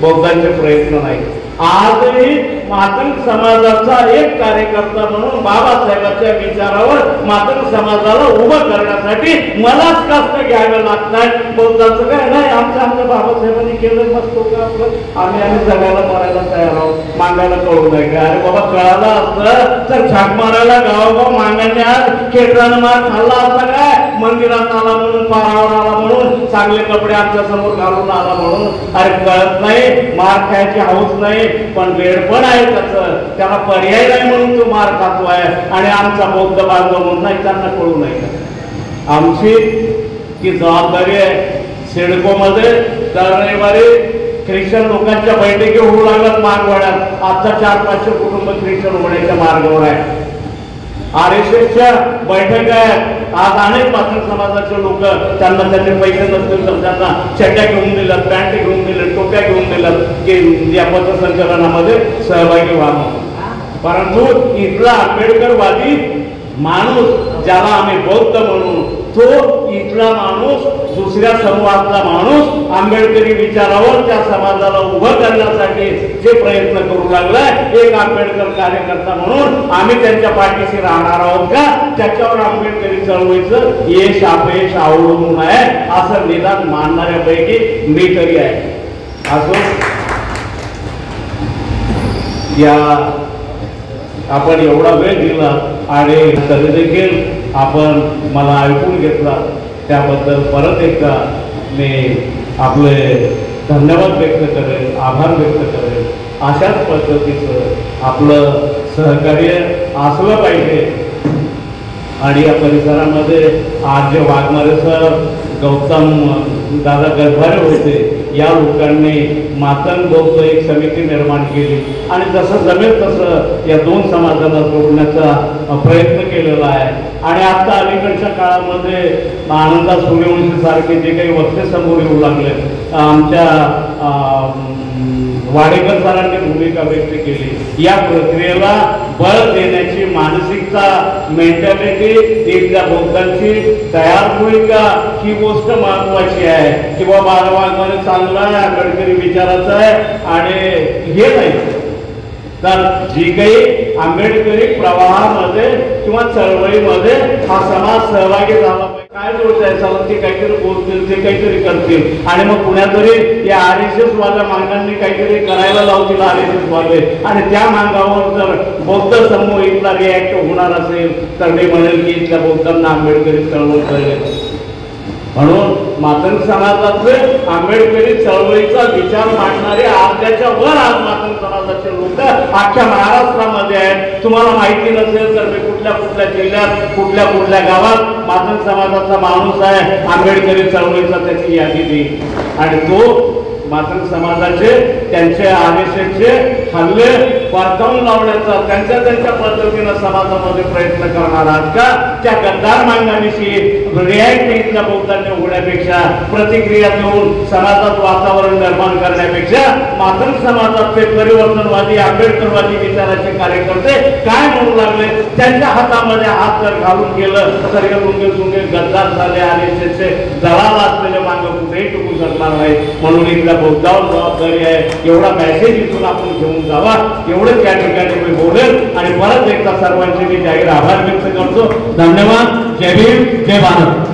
बौद्धांचे प्रयत्न नाही. आजही मातंग समाजाचा एक कार्यकर्ता म्हणून बाबासाहेबांच्या विचारावर मातंग समाजाला उभं करण्यासाठी मलाच कष्ट घ्यावे लागतात. बौद्धांचं काय नाही, आमच्या बाबासाहेबांनी केलं मस्त आपलं, आम्ही जगायला मरायला तयार आहोत. मागायला कळू नाही का? अरे बाबा कळालं असतं तर छाक मारायला गावागाव मागाने आज खेळताना मार खाल्ला असता काय? मंदिरात आला म्हणून, पारावर आला म्हणून, चांगले कपडे आमच्या समोर घालून आला म्हणून. अरे कळत नाही, मार खायची हौस नाही, पण वेळ पण आहे त्याला पर्याय नाही म्हणून तो मार खातो आहे. आणि आमचा बौद्ध बांधव म्हणून नाही, त्यांना कळू नाही का? आमची ती जबाबदारी आहे. सिडको मध्ये दर रविवारी ख्रिश्चन लोकांच्या बैठकी होऊ लागतात मागवाड्यात. आता 400-500 कुटुंब ख्रिश्चन होण्याच्या मार्गावर आहे. RSSच्या बैठक आहेत. आज अनेक मातंग समाजाचे लोक त्यांनी पैसे नसतील तर त्यांना चड्ड्या घेऊन दिल्यात, पॅन्ट घेऊन दिले, टोप्या घेऊन दिल्यात की या पथसंचलनामध्ये सहभागी व्हावं. परंतु इथला आंबेडकरवादी माणूस ज्याला आम्ही बौद्ध म्हणू, तो इथला माणूस, दुसऱ्या समूहातला माणूस आंबेडकरी विचारावर त्या समाजाला उभं करण्यासाठी जे प्रयत्न करू लागलाय, एक आंबेडकर कार्यकर्ता म्हणून आम्ही त्यांच्या पाठीशी राहणार आहोत का, त्याच्यावर आंबेडकरी चळवळीचं यश अपयश अवलंबून आहे असं निदान मानणाऱ्यापैकी मी तरी आहे. असो, या आपण एवढा वेळ दिला आणि तरी देखील आपण मला ऐकून घेतला त्याबद्दल परत एकदा मी आपले धन्यवाद व्यक्त करेन, आभार व्यक्त करेन. अशाच पद्धतीचं आपलं सहकार्य असलं पाहिजे. आणि या परिसरामध्ये आज जे वाघमारे सर, गौतम दादा गरभारे होते, या लोकांनी मातंग बौद्ध एक समिती निर्माण केली आणि जसं जमेल तसं या दोन समाजाला जोडण्याचा प्रयत्न केलेला आहे. आणि आता अलीकडच्या काळामध्ये आनंदा सूर्यवंशी सारखे जे काही वक्ते समोर येऊ लागले, आमच्या वाडेकर सरांनी भूमिका व्यक्त केली. या प्रक्रियेला बळ देण्याची मानसिकता, मेंटॅलिटी इथल्या बौद्धांची तयार होईल का, ही गोष्ट महत्वाची आहे. किंवा बाळावाघमारे चांगला आहे, आंबेडकरी विचाराचा आहे आणि हे नाही, तर जी काही आंबेडकरी प्रवाहामध्ये किंवा चळवळीमध्ये हा समाज सहभागी झाला पाहिजे. काय जोडत आहे चला, ते काहीतरी बोलतील, ते काहीतरी करतील आणि मग पुण्यातरी या RSS वाल्या मांगांनी काहीतरी करायला लावतील RSS वाले, आणि त्या मांगावर जर बौद्ध समूह इथला रिॲक्ट होणार असेल तर मी म्हणेल की इथल्या बौद्धांना आंबेडकरी चळवळ करेल. म्हणून मातंग समाजातले आंबेडकरी चळवळीचा विचार मांडणारे अर्ध्याच्या वर आज मातंग समाजाचे लोक अख्ख्या महाराष्ट्रामध्ये आहेत. तुम्हाला माहिती नसेल तर मी कुठल्या कुठल्या जिल्ह्यात, कुठल्या कुठल्या गावात मातंग समाजाचा माणूस आहे, आंबेडकरी चळवळीचा त्याची यादी देईल. आणि तो मातंग समाजाचे, त्यांचे RSSचे हल्ले परतावून लावण्याचा त्यांच्या पद्धतीनं समाजामध्ये प्रयत्न करणार आहात का? त्या गद्दार मांगानीशी रिॲक्ट इथल्या बौद्धांनी होण्यापेक्षा, प्रतिक्रिया देऊन समाजात वातावरण निर्माण करण्यापेक्षा मातंग समाजातले परिवर्तनवादी, आंबेडकरवादी विचाराचे कार्यकर्ते काय म्हणू लागले, त्यांच्या हातामध्ये हात जर घालून गेलं तर हे लुंगे गद्दार झाले, RSSचे दलाल असलेले मांग कुठेही टिकू शकणार नाही. म्हणून इथल्या बौद्धावर जबाबदारी आहे. एवढा मेसेज इथून आपण घेऊन जावा, एवढंच या ठिकाणी मी बोलेल. आणि परत एकदा सर्वांचे मी जाहीर आभार व्यक्त करतो. धन्यवाद. जय भीम, जय भारत.